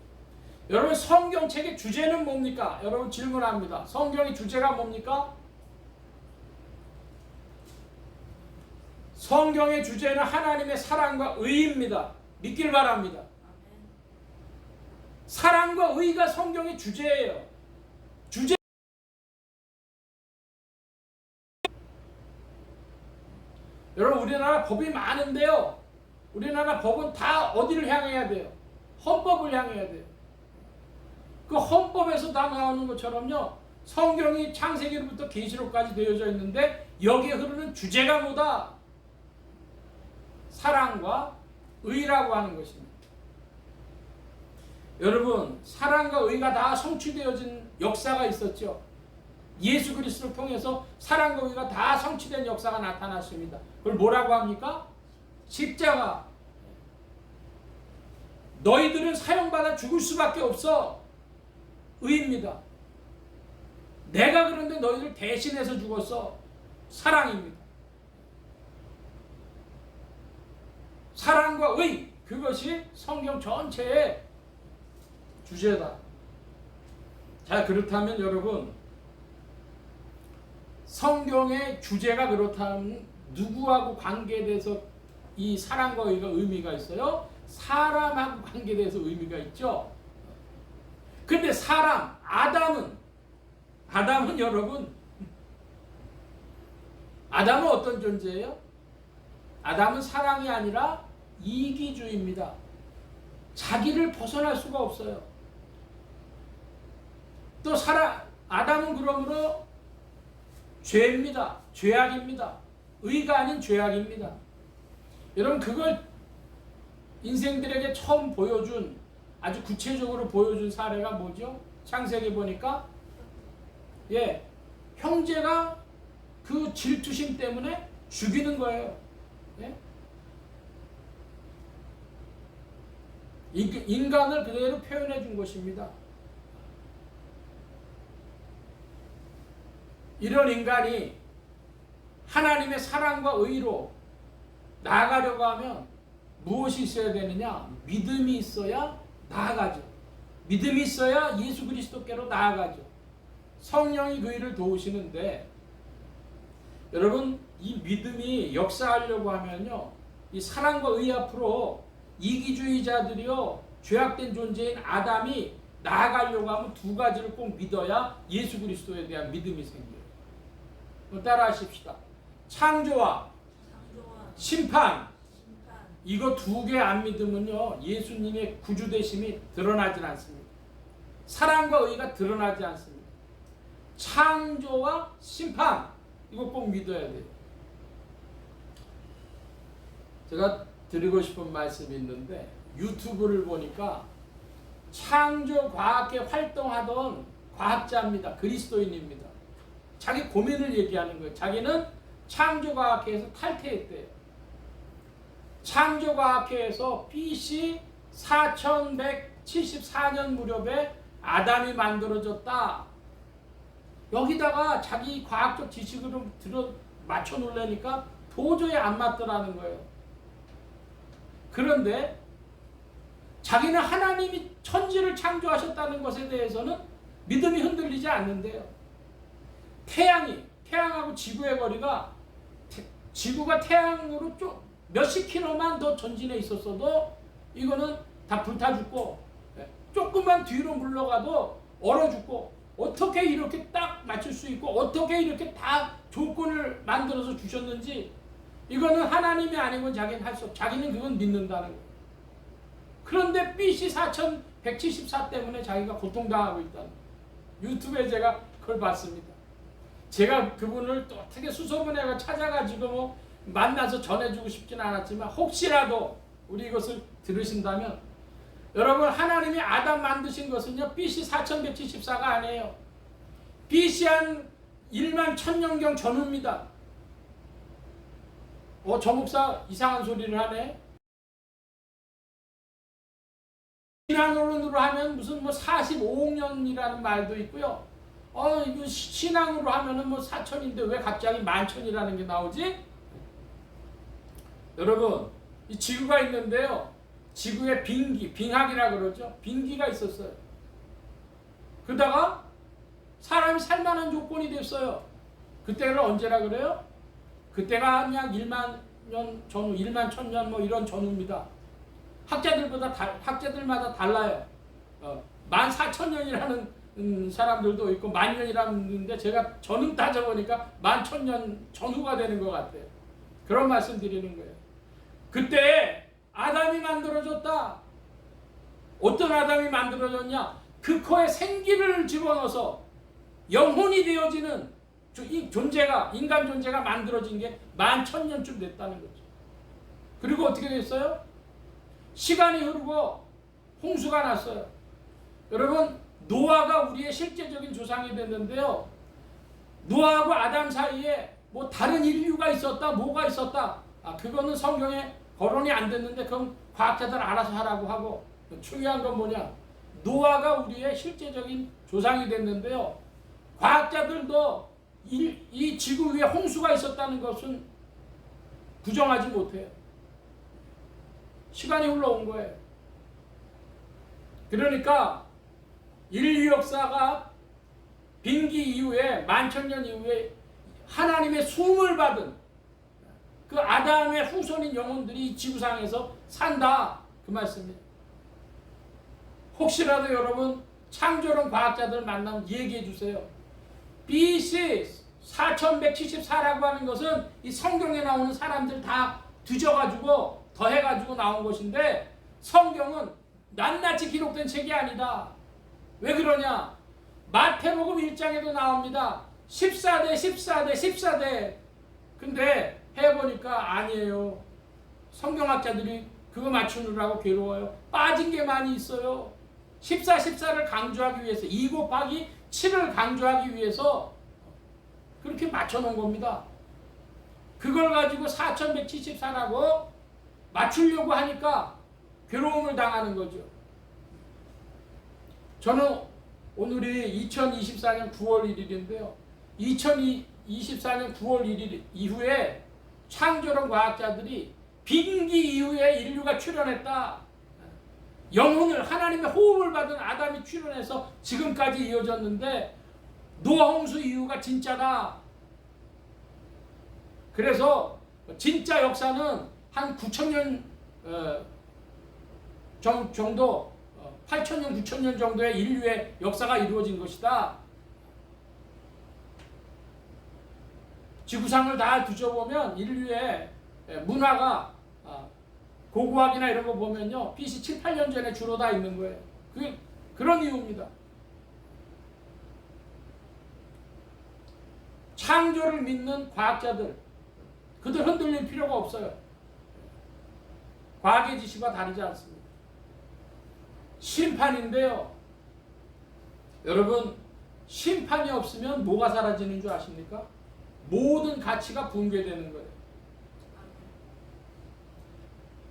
여러분 성경책의 주제는 뭡니까? 여러분 질문합니다. 성경의 주제가 뭡니까? 성경의 주제는 하나님의 사랑과 의입니다. 믿길 바랍니다. 사랑과 의가 성경의 주제예요. 주제. 여러분 우리나라 법이 많은데요. 우리나라 법은 다 어디를 향해야 돼요? 헌법을 향해야 돼요. 그 헌법에서 다 나오는 것처럼요. 성경이 창세기로부터 계시록까지 되어져 있는데 여기에 흐르는 주제가 뭐다? 사랑과 의라고 하는 것입니다. 여러분 사랑과 의가 다 성취되어진 역사가 있었죠. 예수 그리스도를 통해서 사랑과 의가 다 성취된 역사가 나타났습니다. 그걸 뭐라고 합니까? 십자가. 너희들은 사형받아 죽을 수밖에 없어. 의입니다. 내가 그런데 너희들 대신해서 죽었어. 사랑입니다. 사랑과 의, 그것이 성경 전체의 주제다. 자, 그렇다면 여러분, 성경의 주제가 그렇다면 누구하고 관계돼서 이 사랑과 의가 의미가 있어요? 사람하고 관계돼서 의미가 있죠. 근데 사람, 아담은 여러분, 아담은 어떤 존재예요? 아담은 사랑이 아니라 이기주의입니다. 자기를 벗어날 수가 없어요. 또 아담은 그러므로 죄입니다. 죄악입니다. 의가 아닌 죄악입니다. 여러분, 그걸 인생들에게 처음 보여준, 아주 구체적으로 보여준 사례가 뭐죠? 창세기 보니까 형제가 그 질투심 때문에 죽이는 거예요. 인간을 그대로 표현해 준 것입니다. 이런 인간이 하나님의 사랑과 의로 나아가려고 하면 무엇이 있어야 되느냐? 믿음이 있어야 나아가죠. 믿음이 있어야 예수 그리스도께로 나아가죠. 성령이 그 일을 도우시는데, 여러분, 이 믿음이 역사하려고 하면요, 이 사랑과 의 앞으로 이기주의자들이요, 죄악된 존재인 아담이 나아가려고 하면 두 가지를 꼭 믿어야 예수 그리스도에 대한 믿음이 생겨요. 따라 하십시다. 창조와 심판. 이거 두 개 안 믿으면요, 예수님의 구주되심이 드러나질 않습니다. 사랑과 의가 드러나지 않습니다. 창조와 심판, 이거 꼭 믿어야 돼요. 제가 드리고 싶은 말씀이 있는데, 유튜브를 보니까 창조과학계 활동하던 과학자입니다. 그리스도인입니다. 자기 고민을 얘기하는 거예요. 자기는 창조과학회에서 탈퇴했대요. 창조과학회에서 BC 4174년 무렵에 아담이 만들어졌다. 여기다가 자기 과학적 지식으로 맞춰 놓으려니까 도저히 안 맞더라는 거예요. 그런데 자기는 하나님이 천지를 창조하셨다는 것에 대해서는 믿음이 흔들리지 않는데요. 태양하고 지구의 거리가, 지구가 태양으로 몇십 킬로만 더 전진해 있었어도 이거는 다 불타 죽고, 조금만 뒤로 물러가도 얼어 죽고, 어떻게 이렇게 딱 맞출 수 있고, 어떻게 이렇게 다 조건을 만들어서 주셨는지, 이거는 하나님이 아니면 자기는 그건 믿는다는 거예요. 그런데 BC 4174 때문에 자기가 고통당하고 있다는 거예요. 유튜브에 제가 그걸 봤습니다. 제가 그분을 또 어떻게 수소문해가 찾아가지고 만나서 전해주고 싶진 않았지만, 혹시라도 우리 이것을 들으신다면, 여러분, 하나님이 아담 만드신 것은요, BC 4174가 아니에요. BC 한 1만 1000년경 전후입니다. 저 목사 이상한 소리를 하네. 신앙론으로 하면 무슨 45억 년이라는 말도 있고요. 이거 신앙으로 하면은 4000인데 왜 갑자기 11,000이라는 게 나오지? 여러분, 이 지구가 있는데요, 지구에 빙하기라 그러죠. 빙기가 있었어요. 그러다가 사람이 살만한 조건이 됐어요. 그때를 언제라 그래요? 그때가 약 1만 년 전후, 1만 1000년 이런 전후입니다. 학자들마다 달라요. 14,000년이라는 사람들도 있고 10,000년이라는데, 제가 전후 따져보니까 11,000년 전후가 되는 것 같아요. 그런 말씀 드리는 거예요. 그때 아담이 만들어졌다. 어떤 아담이 만들어졌냐? 그 코에 생기를 집어넣어서 영혼이 되어지는 이 존재가, 인간 존재가 만들어진 게 11,000년쯤 됐다는 거죠. 그리고 어떻게 됐어요? 시간이 흐르고 홍수가 났어요. 여러분, 노아가 우리의 실제적인 조상이 됐는데요, 노아하고 아담 사이에 다른 인류가 있었다, 뭐가 있었다, 그거는 성경에 거론이 안 됐는데 그건 과학자들 알아서 하라고 하고,
중요한 건 뭐냐? 노아가 우리의 실제적인 조상이 됐는데요. 과학자들도 이 지구 위에 홍수가 있었다는 것은 부정하지 못해요. 시간이 흘러온 거예요. 그러니까 인류 역사가 빙기 이후에, 만천년 이후에 하나님의 숨을 받은 그 아담의 후손인 영혼들이 지구상에서 산다, 그 말씀이에요. 혹시라도 여러분 창조론 과학자들 만나면 얘기해 주세요. BC 4174라고 하는 것은 이 성경에 나오는 사람들 다 뒤져가지고 더해가지고 나온 것인데, 성경은 낱낱이 기록된 책이 아니다. 왜 그러냐? 마태복음 1장에도 나옵니다. 14대 14대 14대. 근데 해보니까 아니에요. 성경학자들이 그거 맞추느라고 괴로워요. 빠진 게 많이 있어요. 14, 14를 강조하기 위해서, 2 곱하기 7을 강조하기 위해서 그렇게 맞춰놓은 겁니다. 그걸 가지고 4174라고 맞추려고 하니까 괴로움을 당하는 거죠. 저는 오늘이 2024년 9월 1일인데요. 2024년 9월 1일 이후에 창조론 과학자들이 빙기 이후에 인류가 출현했다. 영혼을, 하나님의 호흡을 받은 아담이 출현해서 지금까지 이어졌는데 노아 홍수 이후가 진짜다. 그래서 진짜 역사는 한 9,000년 정도, 8,000년, 9,000년 정도의 인류의 역사가 이루어진 것이다. 지구상을 다 뒤져보면 인류의 문화가 고고학이나 이런 거 보면요, BC 7, 8년 전에 주로 다 있는 거예요. 그런 이유입니다. 창조를 믿는 과학자들, 그들 흔들릴 필요가 없어요. 과학의 지식과 다르지 않습니다. 심판인데요. 여러분, 심판이 없으면 뭐가 사라지는 줄 아십니까? 모든 가치가 붕괴되는 거예요.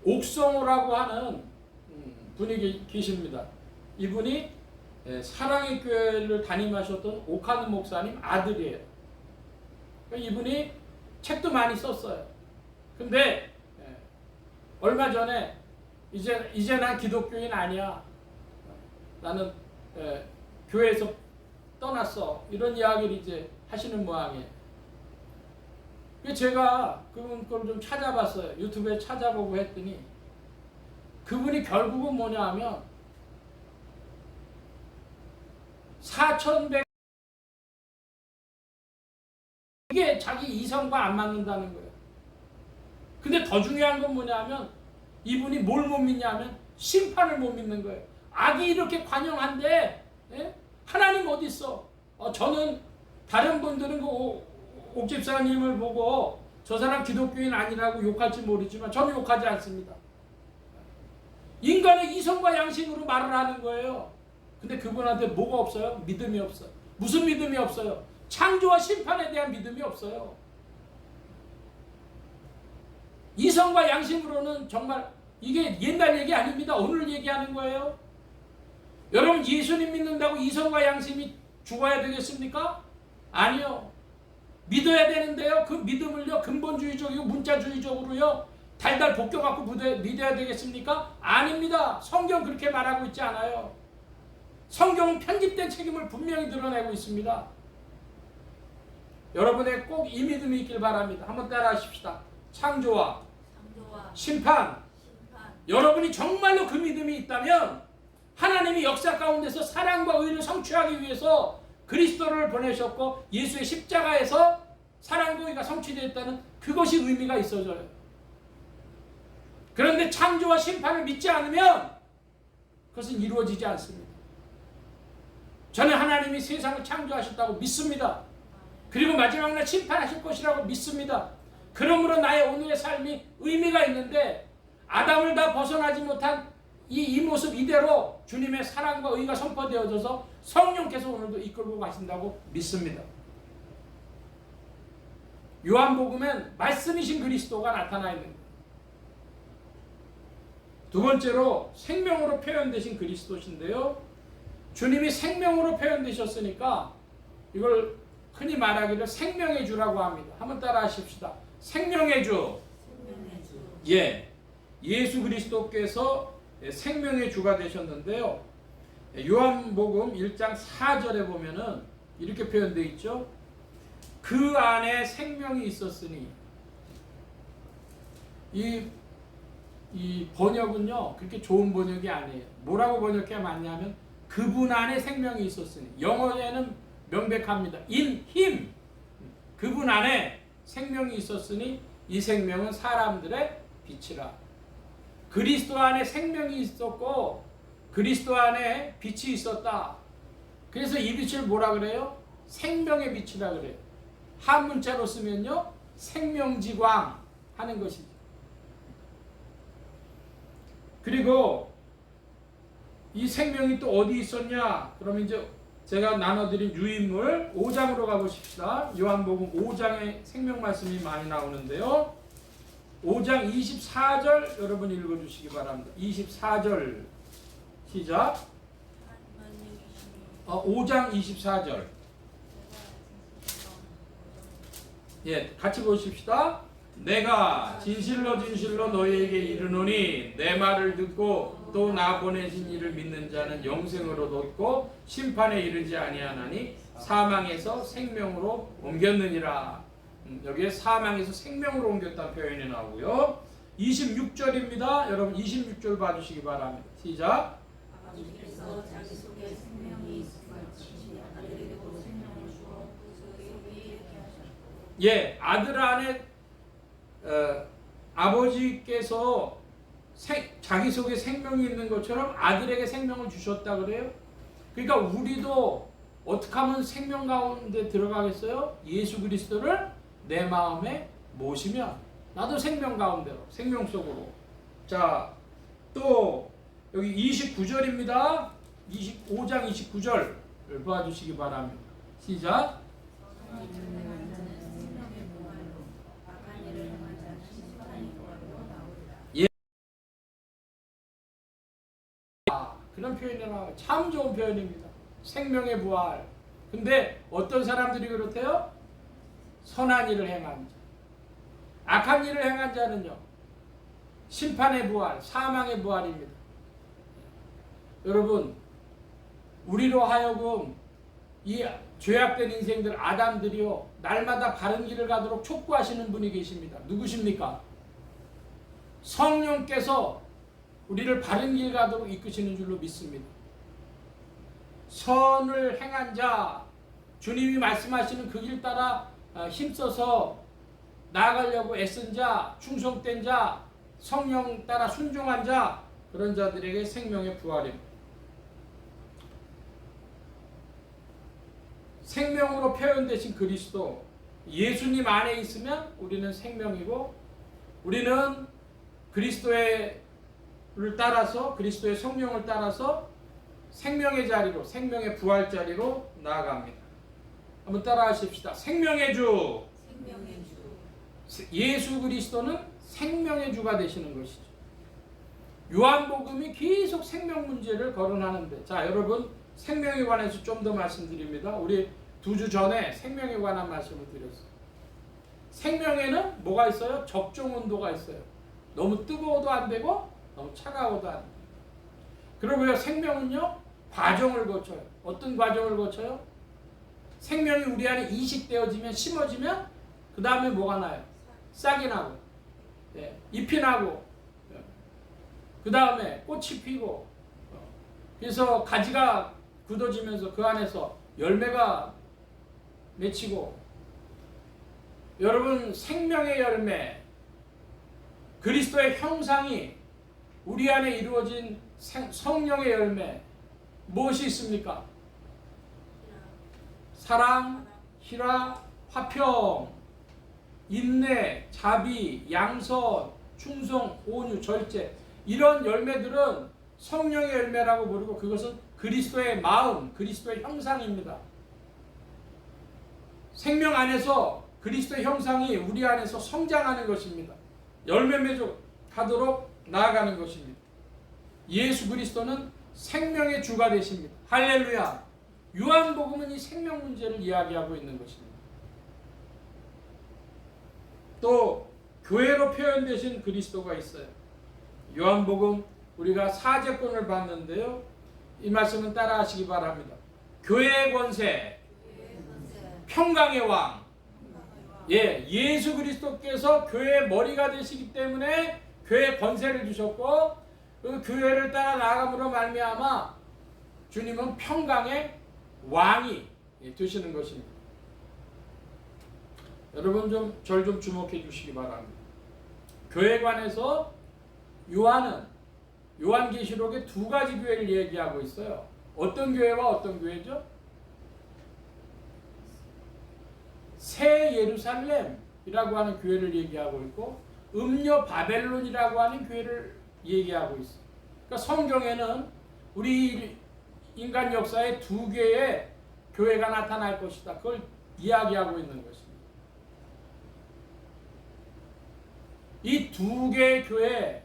옥성호라고 하는 분이 계십니다. 이분이 사랑의 교회를 담임하셨던 오카는 목사님 아들이에요. 이분이 책도 많이 썼어요. 근데 얼마 전에 이제 난 기독교인 아니야. 나는 교회에서 떠났어. 이런 이야기를 이제 하시는 모양이에요. 제가 그분 걸 좀 찾아봤어요. 유튜브에 찾아보고 했더니 그분이 결국은 뭐냐 하면 4100 이게 자기 이성과 안 맞는다는 거예요. 근데 더 중요한 건 뭐냐 하면 이분이 뭘 못 믿냐면 심판을 못 믿는 거예요. 악이 이렇게 관영한데 하나님 어디 있어? 저는 다른 분들은 옥집사님을 보고 저 사람 기독교인 아니라고 욕할지 모르지만 저는 욕하지 않습니다. 인간의 이성과 양심으로 말을 하는 거예요. 근데 그분한테 뭐가 없어요? 믿음이 없어요. 무슨 믿음이 없어요? 창조와 심판에 대한 믿음이 없어요. 이성과 양심으로는 정말 이게 옛날 얘기 아닙니다. 오늘 얘기하는 거예요. 여러분, 예수님 믿는다고 이성과 양심이 죽어야 되겠습니까? 아니요. 믿어야 되는데요. 그 믿음을요, 근본주의적이고 문자주의적으로요, 달달 볶여갖고 믿어야 되겠습니까? 아닙니다. 성경 그렇게 말하고 있지 않아요. 성경은 편집된 책임을 분명히 드러내고 있습니다. 여러분의 꼭 이 믿음이 있길 바랍니다. 한번 따라 하십시다. 창조와 심판. 여러분이 정말로 그 믿음이 있다면 하나님이 역사 가운데서 사랑과 의를 성취하기 위해서 그리스도를 보내셨고 예수의 십자가에서 사랑과 의가 성취되었다는 그것이 의미가 있어져요. 그런데 창조와 심판을 믿지 않으면 그것은 이루어지지 않습니다. 저는 하나님이 세상을 창조하셨다고 믿습니다. 그리고 마지막 날 심판하실 것이라고 믿습니다. 그러므로 나의 오늘의 삶이 의미가 있는데 아담을 다 벗어나지 못한 이 모습 이대로 주님의 사랑과 의가 선포되어져서 성령께서 오늘도 이끌고 가신다고 믿습니다. 요한복음엔 말씀이신 그리스도가 나타나 있는 거예요. 두 번째로 생명으로 표현되신 그리스도신데요. 주님이 생명으로 표현되셨으니까 이걸 흔히 말하기를 생명의 주라고 합니다. 한번 따라 하십시다. 생명의 주.
생명의 주.
예. 예수 그리스도께서 생명의 주가 되셨는데요. 요한복음 1장 4절에 보면은 이렇게 표현되어 있죠. 그 안에 생명이 있었으니. 이 번역은요 그렇게 좋은 번역이 아니에요. 뭐라고 번역해야 맞냐면 그분 안에 생명이 있었으니. 영어에는 명백합니다. In him. 그분 안에 생명이 있었으니 이 생명은 사람들의 빛이라. 그리스도 안에 생명이 있었고 그리스도 안에 빛이 있었다. 그래서 이 빛을 뭐라 그래요? 생명의 빛이라 그래요. 한 문자로 쓰면요 생명지광 하는 것이죠. 그리고 이 생명이 또 어디 있었냐? 그러면 이제 제가 나눠드린 유인물 5장으로 가보십시다. 요한복음 5장에 생명 말씀이 많이 나오는데요. 5장 24절 여러분 읽어주시기 바랍니다. 24절 시작. 5장 24절. 예, 같이 보십시다. 내가 진실로 진실로 너희에게 이르노니 내 말을 듣고 또 나 보내신 이를 믿는 자는 영생으로 얻고 심판에 이르지 아니하나니 사망에서 생명으로 옮겼느니라. 여기에 사망에서 생명으로 옮겼다는 표현이 나오고요. 26절입니다. 여러분 26절 봐주시기 바랍니다. 시작.
아버지께서 자기 속에 생명이 있음을 아들에게도 생명을 주어 그 속에 있게 하셨고.
예, 아들 안에 아버지께서 자기 속에 생명이 있는 것처럼 아들에게 생명을 주셨다 그래요. 그러니까 우리도 어떻게 하면 생명 가운데 들어가겠어요? 예수 그리스도를 내 마음에 모시면 나도 생명 가운데로, 생명 속으로. 자, 또 여기 29절입니다. 5장 29절 봐주시기 바랍니다. 시작. 그런 표현이 나와요. 참 좋은 표현입니다. 생명의 부활. 근데 어떤 사람들이 그렇대요? 선한 일을 행한 자. 악한 일을 행한 자는요. 심판의 부활, 사망의 부활입니다. 여러분, 우리로 하여금 이 죄악된 인생들 아담들이요. 날마다 바른 길을 가도록 촉구하시는 분이 계십니다. 누구십니까? 성령께서 우리를 바른 길 가도록 이끄시는 줄로 믿습니다. 선을 행한 자, 주님이 말씀하시는 그 길 따라 힘써서 나아가려고 애쓴 자, 충성된 자, 성령 따라 순종한 자, 그런 자들에게 생명의 부활입니다. 생명으로 표현되신 그리스도, 예수님 안에 있으면 우리는 생명이고, 우리는 그리스도를 따라서, 그리스도의 성령을 따라서 생명의 자리로, 생명의 부활 자리로 나아갑니다. 한번 따라 하십시다. 생명의 주.
생명의 주.
예수 그리스도는 생명의 주가 되시는 것이죠. 요한복음이 계속 생명 문제를 거론하는데, 자, 여러분 생명에 관해서 좀 더 말씀드립니다. 우리 2주 전에 생명에 관한 말씀을 드렸어요. 생명에는 뭐가 있어요? 적정 온도가 있어요. 너무 뜨거워도 안 되고 너무 차가워도 안 돼요. 그리고요, 생명은요 과정을 거쳐요. 어떤 과정을 거쳐요? 생명이 우리 안에 이식되어지면, 심어지면 그 다음에 뭐가 나요? 싹이 나고, 잎이 나고, 그 다음에 꽃이 피고, 그래서 가지가 굳어지면서 그 안에서 열매가 맺히고. 여러분, 생명의 열매, 그리스도의 형상이 우리 안에 이루어진 성령의 열매, 무엇이 있습니까? 사랑, 희락, 화평, 인내, 자비, 양선, 충성, 온유, 절제, 이런 열매들은 성령의 열매라고 부르고, 그것은 그리스도의 마음, 그리스도의 형상입니다. 생명 안에서 그리스도의 형상이 우리 안에서 성장하는 것입니다. 열매 맺어 가도록 나아가는 것입니다. 예수 그리스도는 생명의 주가 되십니다. 할렐루야. 요한복음은 이 생명 문제를 이야기하고 있는 것입니다. 또 교회로 표현되신 그리스도가 있어요. 요한복음 우리가 사제권을 봤는데요. 이 말씀은 따라하시기 바랍니다. 교회의 권세, 평강의 왕. 예수 그리스도께서 교회의 머리가 되시기 때문에 교회의 권세를 주셨고, 그 교회를 따라 나아감으로 말미암아 주님은 평강의 왕이 되시는 것입니다. 여러분 절 좀 주목해 주시기 바랍니다. 교회에 관해서 요한은 요한계시록에 두 가지 교회를 얘기하고 있어요. 어떤 교회와 어떤 교회죠? 새 예루살렘이라고 하는 교회를 얘기하고 있고, 음녀 바벨론이라고 하는 교회를 얘기하고 있어요. 그러니까 성경에는 우리 인간 역사에 두 개의 교회가 나타날 것이다. 그걸 이야기하고 있는 것입니다. 이 두 개의 교회,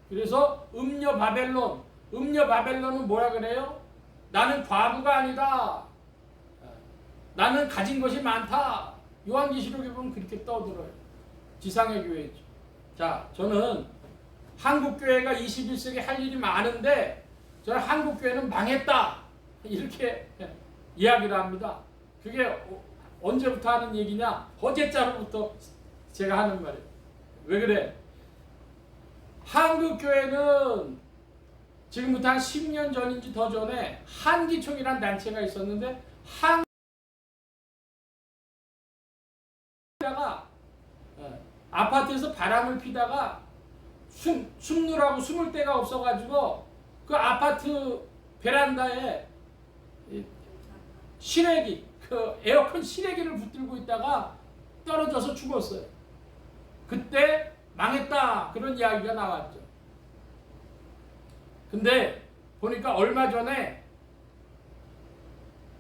그래서 음녀 바벨론은 뭐라 그래요? 나는 과부가 아니다. 나는 가진 것이 많다. 요한계시록에 보면 그렇게 떠들어요. 지상의 교회죠. 자, 저는 한국교회가 21세기 할 일이 많은데 저는 한국교회는 망했다. 이렇게 이야기를 합니다. 그게 언제부터 하는 얘기냐? 어제자로부터 제가 하는 말이에요. 왜 그래? 한국교회는 지금부터 한 10년 전인지 더 전에 한기총이라는 단체가 있었는데, 아파트에서 바람을 피다가 숨느라고 숨을 데가 없어가지고 그 아파트 베란다에 실외기, 그 에어컨 실외기를 붙들고 있다가 떨어져서 죽었어요. 그때 망했다, 그런 이야기가 나왔죠. 근데 보니까 얼마 전에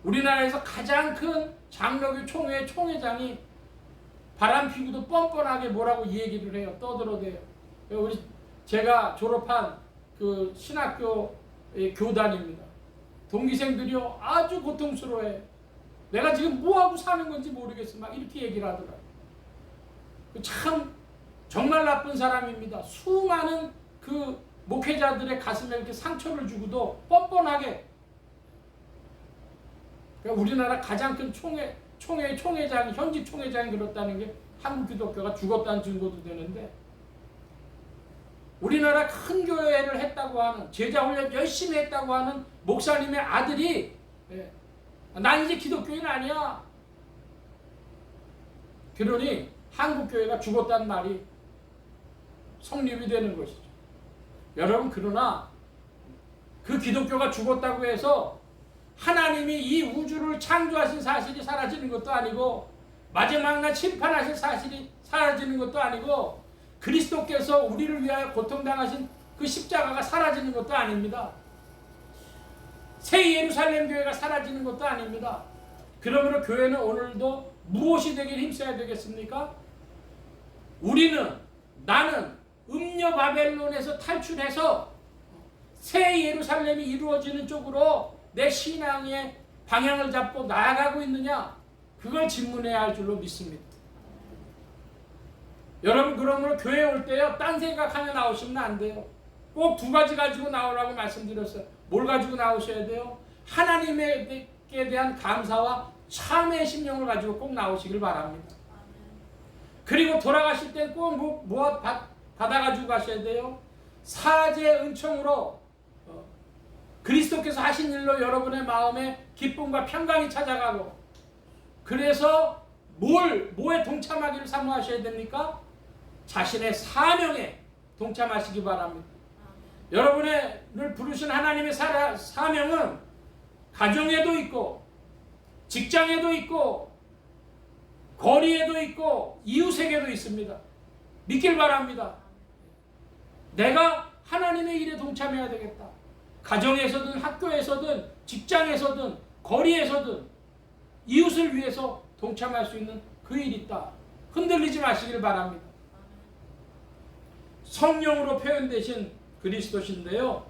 우리나라에서 가장 큰 장로교 총회 총회장이 바람피고도 뻔뻔하게 뭐라고 이 얘기를 해요. 떠들어대요. 제가 졸업한 그 신학교 교단입니다. 동기생들이요, 아주 고통스러워해. 내가 지금 뭐하고 사는 건지 모르겠어. 막 이렇게 얘기를 하더라고요. 참 정말 나쁜 사람입니다. 수많은 그 목회자들의 가슴에 이렇게 상처를 주고도 뻔뻔하게. 그러니까 우리나라 가장 큰 총회장, 현직 총회장이 그렇다는 게 한국 기독교가 죽었다는 증거도 되는데, 우리나라 큰 교회를 했다고 하는, 제자 훈련 열심히 했다고 하는 목사님의 아들이 난 이제 기독교인 아니야. 그러니 한국 교회가 죽었다는 말이 성립이 되는 것이죠. 여러분, 그러나 그 기독교가 죽었다고 해서 하나님이 이 우주를 창조하신 사실이 사라지는 것도 아니고, 마지막 날 심판하실 사실이 사라지는 것도 아니고, 그리스도께서 우리를 위하여 고통당하신 그 십자가가 사라지는 것도 아닙니다. 새 예루살렘 교회가 사라지는 것도 아닙니다. 그러므로 교회는 오늘도 무엇이 되길 힘써야 되겠습니까? 나는 음녀 바벨론에서 탈출해서 새 예루살렘이 이루어지는 쪽으로 내 신앙의 방향을 잡고 나아가고 있느냐? 그걸 질문해야 할 줄로 믿습니다. 여러분, 그러므로 교회 올 때요, 딴 생각하며 나오시면 안 돼요. 꼭 두 가지 가지고 나오라고 말씀드렸어요. 뭘 가지고 나오셔야 돼요? 하나님께 대한 감사와 참회의 심령을 가지고 꼭 나오시길 바랍니다. 그리고 돌아가실 때 꼭 뭐 받아가지고 가셔야 돼요? 사죄의 은총으로 그리스도께서 하신 일로 여러분의 마음에 기쁨과 평강이 찾아가고, 그래서 뭐에 동참하기를 사모하셔야 됩니까? 자신의 사명에 동참하시기 바랍니다. 여러분을 부르신 하나님의 사명은 가정에도 있고, 직장에도 있고, 거리에도 있고, 이웃에게도 있습니다. 믿길 바랍니다. 내가 하나님의 일에 동참해야 되겠다. 가정에서든 학교에서든 직장에서든 거리에서든 이웃을 위해서 동참할 수 있는 그 일이 있다. 흔들리지 마시길 바랍니다. 성령으로 표현되신 그리스도신데요.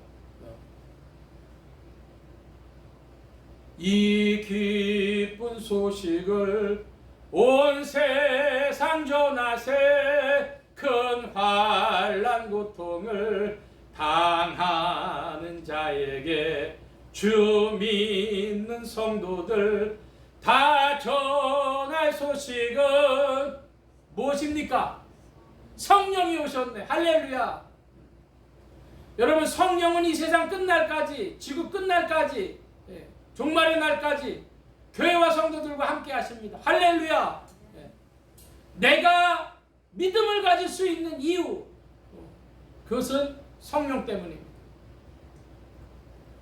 이 기쁜 소식을 온 세상 전하세. 큰 환난 고통을 당하는 자에게 주 믿는 성도들 다 전할 소식은 무엇입니까? 성령이 오셨네. 할렐루야. 여러분, 성령은 이 세상 끝날까지, 지구 끝날까지, 종말의 날까지 교회와 성도들과 함께 하십니다. 할렐루야. 내가 믿음을 가질 수 있는 이유, 그것은 성령 때문입니다.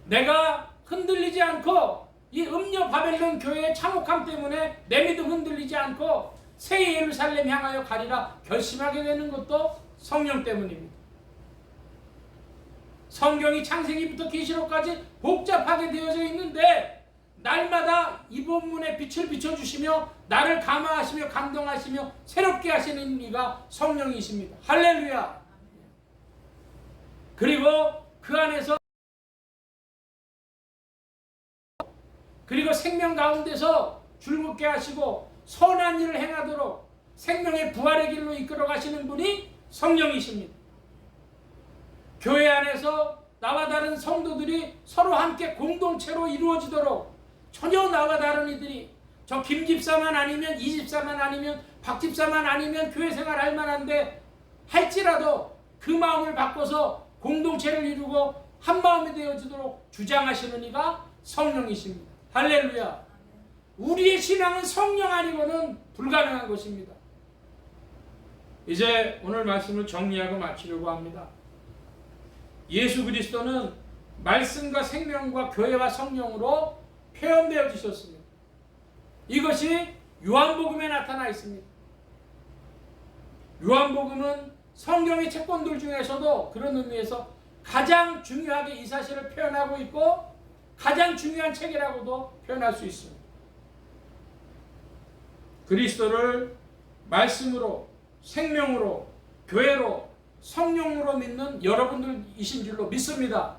내가 흔들리지 않고 이 음녀 바벨론 교회의 참혹함 때문에 내 믿음 흔들리지 않고 새 예루살렘 향하여 가리라 결심하게 되는 것도 성령 때문입니다. 성경이 창세기부터 계시록까지 복잡하게 되어져 있는데 날마다 이 본문에 빛을 비춰주시며 나를 감화하시며 감동하시며 새롭게 하시는 이가 성령이십니다. 할렐루야. 그리고 그 안에서 그리고 생명 가운데서 줄곧게 하시고 선한 일을 행하도록 생명의 부활의 길로 이끌어 가시는 분이 성령이십니다. 교회 안에서 나와 다른 성도들이 서로 함께 공동체로 이루어지도록 전혀 나와 다른 이들이 저 김집사만 아니면 이집사만 아니면 박집사만 아니면 교회 생활 할 만한데 할지라도 그 마음을 바꿔서 공동체를 이루고 한 마음이 되어지도록 주장하시는 이가 성령이십니다. 할렐루야. 우리의 신앙은 성령 아니고는 불가능한 것입니다. 이제 오늘 말씀을 정리하고 마치려고 합니다. 예수 그리스도는 말씀과 생명과 교회와 성령으로 표현되어 주셨습니다. 이것이 요한복음에 나타나 있습니다. 요한복음은 성경의 책본들 중에서도 그런 의미에서 가장 중요하게 이 사실을 표현하고 있고 가장 중요한 책이라고도 표현할 수 있습니다. 그리스도를 말씀으로, 생명으로, 교회로, 성령으로 믿는 여러분들이신 줄로 믿습니다.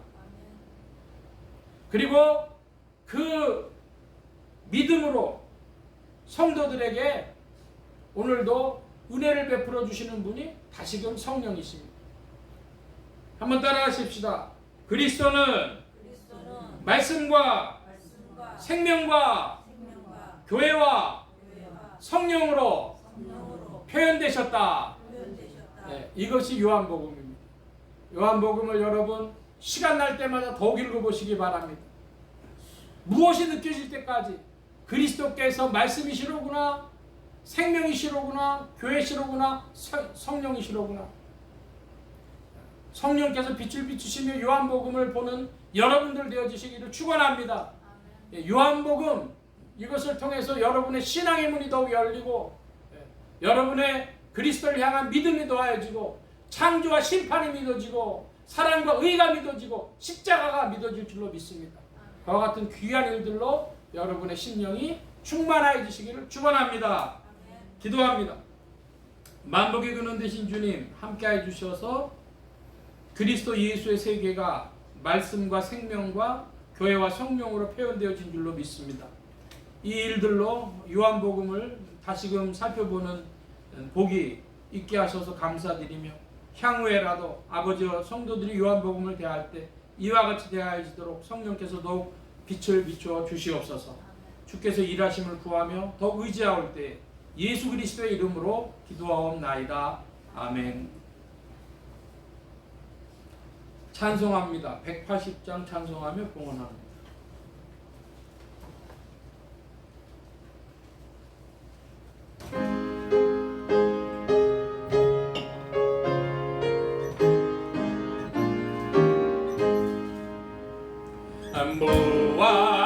그리고 그 믿음으로 성도들에게 오늘도 은혜를 베풀어 주시는 분이 다시금 성령이십니다. 한번 따라하십시다. 그리스도는 말씀과 생명과 교회와 성령으로 표현되셨다. 네, 이것이 요한복음입니다. 요한복음을 여러분 시간 날 때마다 더욱 읽어보시기 바랍니다. 무엇이 느껴질 때까지 그리스도께서 말씀이시로구나, 생명이시로구나, 교회시로구나, 성령이시로구나. 성령께서 빛을 비추시며 요한복음을 보는 여러분들 되어주시기를 축원합니다. 요한복음 이것을 통해서 여러분의 신앙의 문이 더욱 열리고 여러분의 그리스도를 향한 믿음이 더하여지고 창조와 심판이 믿어지고 사랑과 의가 믿어지고 십자가가 믿어질 줄로 믿습니다. 그와 같은 귀한 일들로 여러분의 심령이 충만해지시기를 축원합니다. 기도합니다. 만복의 근원 되신 주님 함께해 주셔서 그리스도 예수의 세계가 말씀과 생명과 교회와 성령으로 표현되어진 줄로 믿습니다. 이 일들로 요한복음을 다시금 살펴보는 복이 있게 하셔서 감사드리며 향후에라도 아버지와 성도들이 요한복음을 대할 때 이와 같이 대하여지도록 성령께서 더욱 빛을 비추어 주시옵소서. 주께서 일하심을 구하며 더욱 의지하올 때 예수 그리스도의 이름으로 기도하옵나이다. 아멘. 찬송합니다. 180장 찬송하며 봉헌합니다.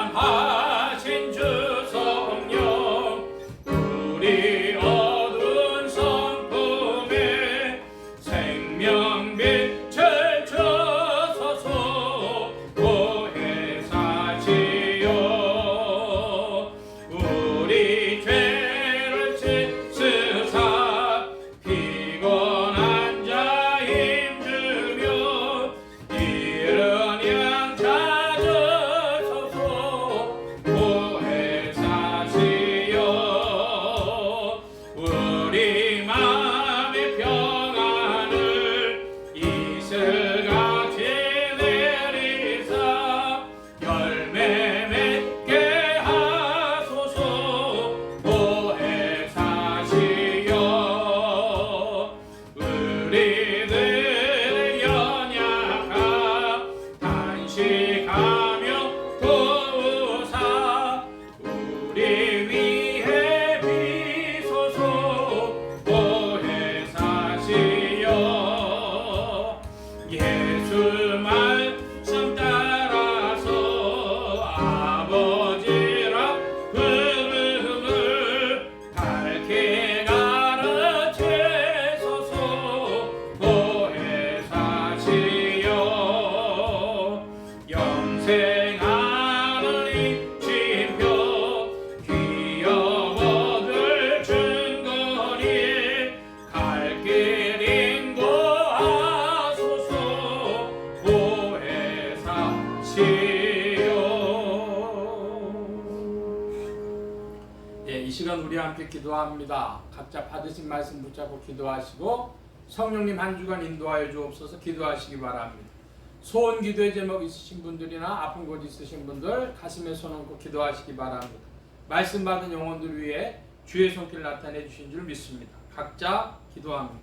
무한하신 주 성령 우리 어두운 성품에 생명빛을 주소서 보혜 사시오 우리 죄를 씻으사 피곤한 자 힘주며
전 우리 함께 기도합니다. 각자 받으신 말씀 붙잡고 기도하시고 성령님 한 주간 인도하여 주옵소서. 기도하시기 바랍니다. 소원 기도의 제목 있으신 분들이나 아픈 곳 있으신 분들 가슴에 손 얹고 기도하시기 바랍니다. 말씀 받은 영혼들 위해 주의 손길 나타내 주신 줄 믿습니다. 각자 기도합니다.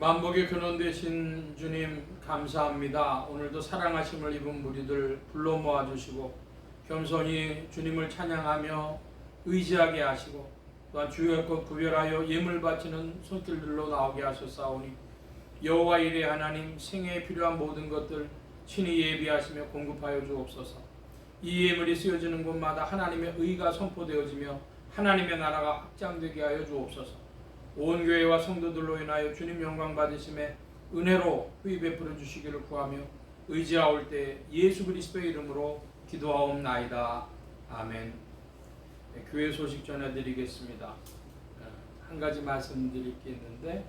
만복의 근원 되신 주님 감사합니다. 오늘도 사랑하심을 입은 무리들 불러 모아주시고 겸손히 주님을 찬양하며 의지하게 하시고 또한 주의 것 구별하여 예물 바치는 손길들로 나오게 하셨사오니 여호와 이레 하나님 생애에 필요한 모든 것들 친히 예비하시며 공급하여 주옵소서. 이 예물이 쓰여지는 곳마다 하나님의 의가 선포되어지며 하나님의 나라가 확장되게 하여 주옵소서. 온 교회와 성도들로 인하여 주님 영광 받으심에 은혜로 의 베풀어 주시기를 구하며 의지하올 때 예수 그리스도의 이름으로 기도하옵나이다. 아멘. 네, 교회 소식 전해드리겠습니다. 한 가지 말씀드릴 게 있는데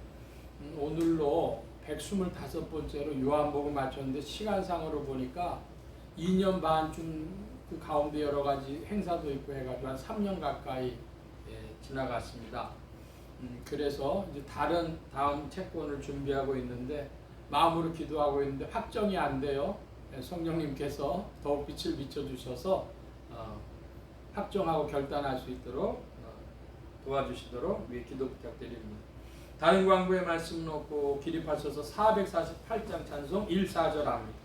오늘로 125번째로 요한복음 마쳤는데 시간상으로 보니까 2년 반쯤 그 가운데 여러 가지 행사도 있고 해가지고 한 3년 가까이 지나갔습니다. 그래서 이제 다음 채권을 준비하고 있는데 마음으로 기도하고 있는데 확정이 안 돼요. 성령님께서 더욱 빛을 비춰주셔서 확정하고 결단할 수 있도록 도와주시도록 위에 기도 부탁드립니다. 다른 광고의 말씀 놓고 기립하셔서 448장 찬송 1, 4절 합니다.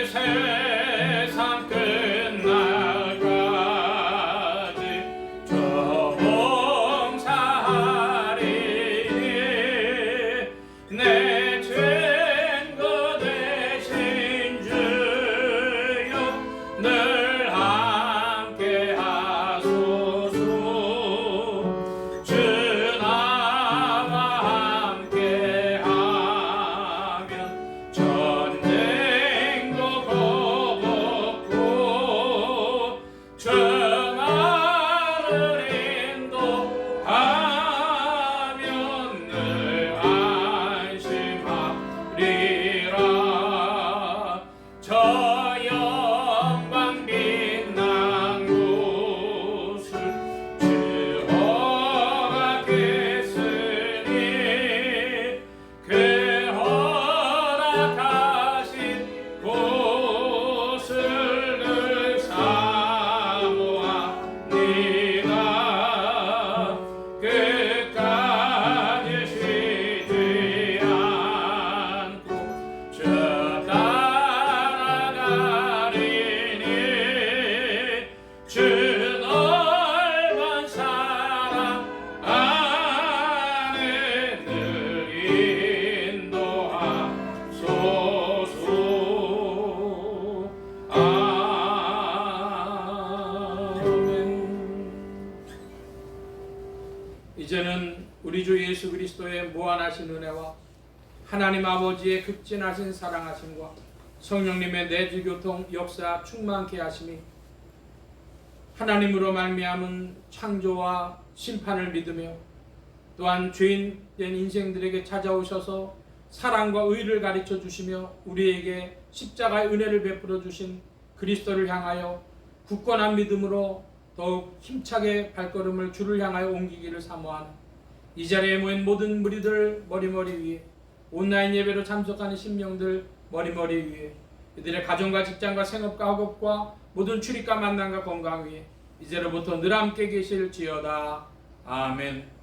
세상 끝날까지 저 봉사하리니 내 죄인 거들 무한하신 은혜와 하나님 아버지의 극진하신 사랑하심과 성령님의 내주교통 역사 충만케 하심이 하나님으로 말미암은 창조와 심판을 믿으며 또한 죄인된 인생들에게 찾아오셔서 사랑과 의를 가르쳐 주시며 우리에게 십자가의 은혜를 베풀어 주신 그리스도를 향하여 굳건한 믿음으로 더욱 힘차게 발걸음을 주를 향하여 옮기기를 사모하는 이 자리에 모인 모든 무리들 머리머리 위에 온라인 예배로 참석하는 신명들 머리머리 위에 이들의 가정과 직장과 생업과 학업과 모든 출입과 만남과 건강 위에 이제로부터 늘 함께 계실지어다. 아멘.